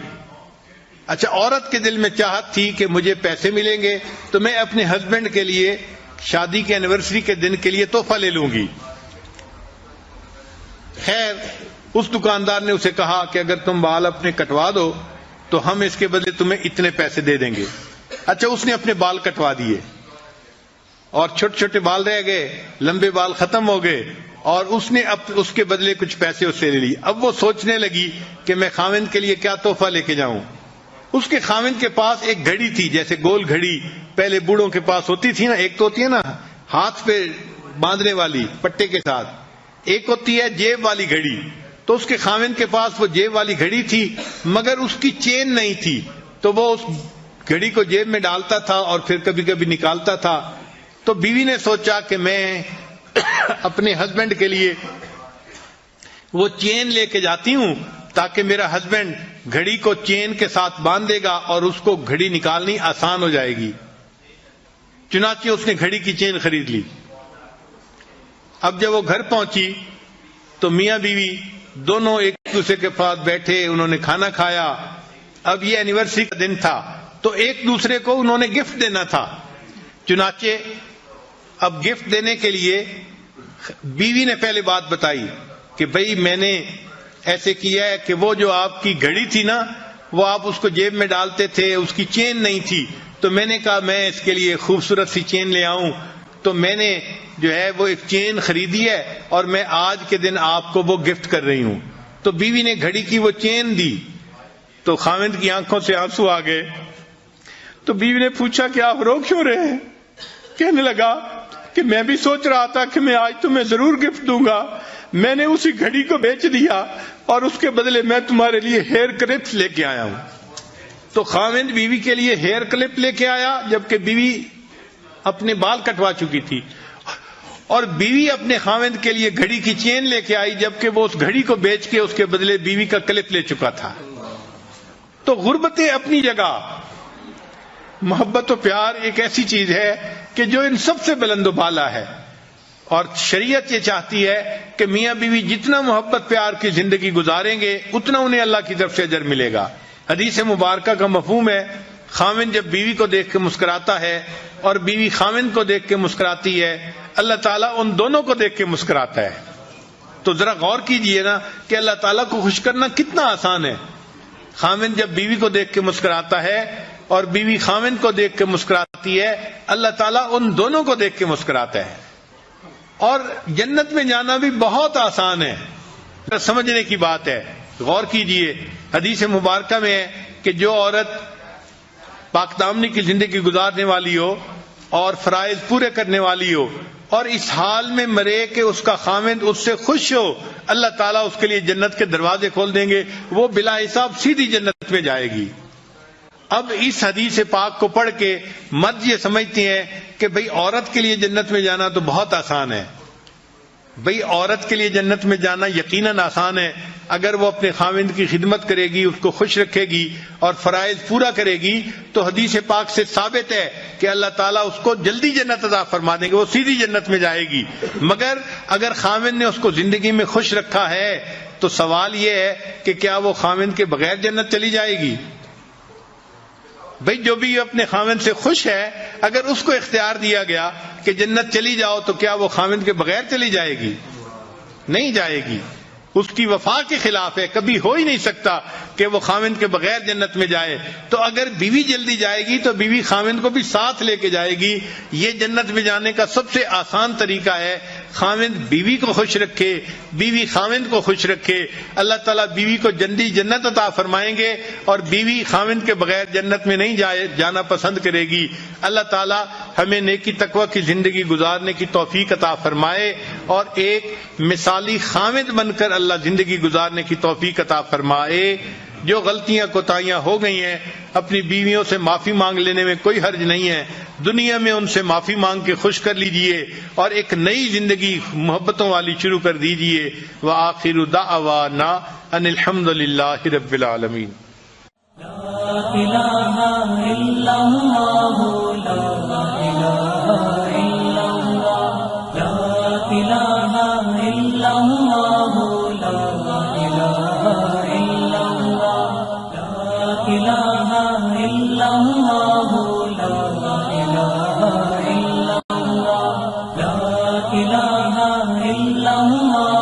Speaker 2: اچھا، عورت کے دل میں چاہت تھی کہ مجھے پیسے ملیں گے تو میں اپنے ہسبینڈ کے لیے شادی کے اینیورسری کے دن کے لیے تحفہ لے لوں گی. خیر، اس دکاندار نے اسے کہا کہ اگر تم بال اپنے کٹوا دو تو ہم اس کے بدلے تمہیں اتنے پیسے دے دیں گے. اچھا، اس نے اپنے بال کٹوا دیے اور چھوٹے چھوٹے بال رہ گئے، لمبے بال ختم ہو گئے اور اس نے اس کے بدلے کچھ پیسے اس سے لے لی. اب وہ سوچنے لگی کہ میں خاوند کے لیے کیا تحفہ لے کے جاؤں. اس کے خاوند کے پاس ایک گھڑی تھی، جیسے گول گھڑی پہلے بوڑھوں کے پاس ہوتی تھی نا. ایک تو ہوتی ہے نا ہاتھ پہ باندھنے والی پٹے کے ساتھ، ایک ہوتی ہے جیب والی گھڑی. تو اس کے خاوند کے پاس وہ جیب والی گھڑی تھی مگر اس کی چین نہیں تھی، تو وہ اس گھڑی کو جیب میں ڈالتا تھا اور پھر کبھی کبھی نکالتا تھا. تو بیوی نے سوچا کہ میں اپنے ہسبینڈ کے لیے وہ چین لے کے جاتی ہوں تاکہ میرا ہسبینڈ گھڑی کو چین کے ساتھ باندھ دے گا اور اس کو گھڑی نکالنی آسان ہو جائے گی. چنانچہ اس نے گھڑی کی چین خرید لی. اب جب وہ گھر پہنچی تو میاں بیوی دونوں ایک دوسرے کے پاس بیٹھے، انہوں نے کھانا کھایا. اب یہ اینیورسری کا دن تھا تو ایک دوسرے کو انہوں نے گفٹ دینا تھا. چنانچہ اب گفٹ دینے کے لیے بیوی نے پہلے بات بتائی کہ بھئی میں نے ایسے کیا ہے کہ وہ جو آپ کی گھڑی تھی نا، وہ آپ اس کو جیب میں ڈالتے تھے، اس کی چین نہیں تھی، تو میں نے کہا میں اس کے لیے خوبصورت سی چین لے آؤں، تو میں نے جو ہے وہ ایک چین خریدی ہے اور میں آج کے دن آپ کو وہ گفٹ کر رہی ہوں. تو بیوی نے گھڑی کی وہ چین دی تو خاوند کی آنکھوں سے آنسو آ گئے. تو بیوی نے پوچھا کہ آپ رو کیوں رہے ہیں؟ کہنے لگا کہ میں بھی سوچ رہا تھا کہ میں آج تمہیں ضرور گفٹ دوں گا، میں نے اسی گھڑی کو بیچ دیا اور اس کے بدلے میں تمہارے لیے ہیئر کلپس لے کے آیا ہوں. تو خاوند بیوی کے لیے ہیئر کلپ لے کے آیا جبکہ بیوی اپنے بال کٹوا چکی تھی، اور بیوی اپنے خاوند کے لیے گھڑی کی چین لے کے آئی جبکہ وہ اس گھڑی کو بیچ کے اس کے بدلے بیوی کا کلپ لے چکا تھا. تو غربت اپنی جگہ، محبت و پیار ایک ایسی چیز ہے کہ جو ان سب سے بلند و بالا ہے، اور شریعت یہ چاہتی ہے کہ میاں بیوی جتنا محبت پیار کی زندگی گزاریں گے اتنا انہیں اللہ کی طرف سے اجر ملے گا. حدیث مبارکہ کا مفہوم ہے خاوند جب بیوی کو دیکھ کے مسکراتا ہے اور بیوی خاوند کو دیکھ کے مسکراتی ہے، اللہ تعالیٰ ان دونوں کو دیکھ کے مسکراتا ہے. تو ذرا غور کیجئے نا کہ اللہ تعالیٰ کو خوش کرنا کتنا آسان ہے. خاوند جب بیوی کو دیکھ کے مسکراتا ہے اور بیوی خاوند کو دیکھ کے مسکراتی ہے، اللہ تعالیٰ ان دونوں کو دیکھ کے مسکراتا ہے. اور جنت میں جانا بھی بہت آسان ہے، سمجھنے کی بات ہے. غور کیجئے، حدیث مبارکہ میں ہے کہ جو عورت پاک دامنی کی زندگی گزارنے والی ہو اور فرائض پورے کرنے والی ہو اور اس حال میں مرے کہ اس کا خاوند اس سے خوش ہو، اللہ تعالیٰ اس کے لیے جنت کے دروازے کھول دیں گے، وہ بلا حساب سیدھی جنت میں جائے گی. اب اس حدیث پاک کو پڑھ کے مرد یہ سمجھتے ہیں کہ بھئی عورت کے لیے جنت میں جانا تو بہت آسان ہے. بھئی عورت کے لیے جنت میں جانا یقیناً آسان ہے اگر وہ اپنے خاوند کی خدمت کرے گی، اس کو خوش رکھے گی اور فرائض پورا کرے گی. تو حدیث پاک سے ثابت ہے کہ اللہ تعالیٰ اس کو جلدی جنت عطا فرما دیں گے، وہ سیدھی جنت میں جائے گی. مگر اگر خاوند نے اس کو زندگی میں خوش رکھا ہے تو سوال یہ ہے کہ کیا وہ خاوند کے بغیر جنت چلی جائے گی؟ بھئی جو بھی اپنے خاوند سے خوش ہے، اگر اس کو اختیار دیا گیا کہ جنت چلی جاؤ تو کیا وہ خاوند کے بغیر چلی جائے گی؟ نہیں جائے گی. اس کی وفا کے خلاف ہے، کبھی ہو ہی نہیں سکتا کہ وہ خاوند کے بغیر جنت میں جائے. تو اگر بیوی جلدی جائے گی تو بیوی خاوند کو بھی ساتھ لے کے جائے گی. یہ جنت میں جانے کا سب سے آسان طریقہ ہے. خاوند بیوی کو خوش رکھے، بیوی خاوند کو خوش رکھے، اللہ تعالیٰ بیوی کو جلدی جنت عطا فرمائیں گے اور بیوی خاوند کے بغیر جنت میں نہیں جانا پسند کرے گی. اللہ تعالیٰ ہمیں نیکی تقوی کی زندگی گزارنے کی توفیق عطا فرمائے اور ایک مثالی خاوند بن کر اللہ زندگی گزارنے کی توفیق عطا فرمائے. جو غلطیاں کوتاہیاں ہو گئی ہیں اپنی بیویوں سے معافی مانگ لینے میں کوئی حرج نہیں ہے. دنیا میں ان سے معافی مانگ کے خوش کر لیجئے اور ایک نئی زندگی محبتوں والی شروع کر دیجئے. وآخر دعوانا ان الحمد للہ رب العالمین.
Speaker 1: لا الہ الا اللہ، لا الہ الا اللہ، لا الہ الا اللہ، لا الہ الا اللہ، لا الہ الا اللہ، لا الہ الا اللہ، لا الہ الا اللہ.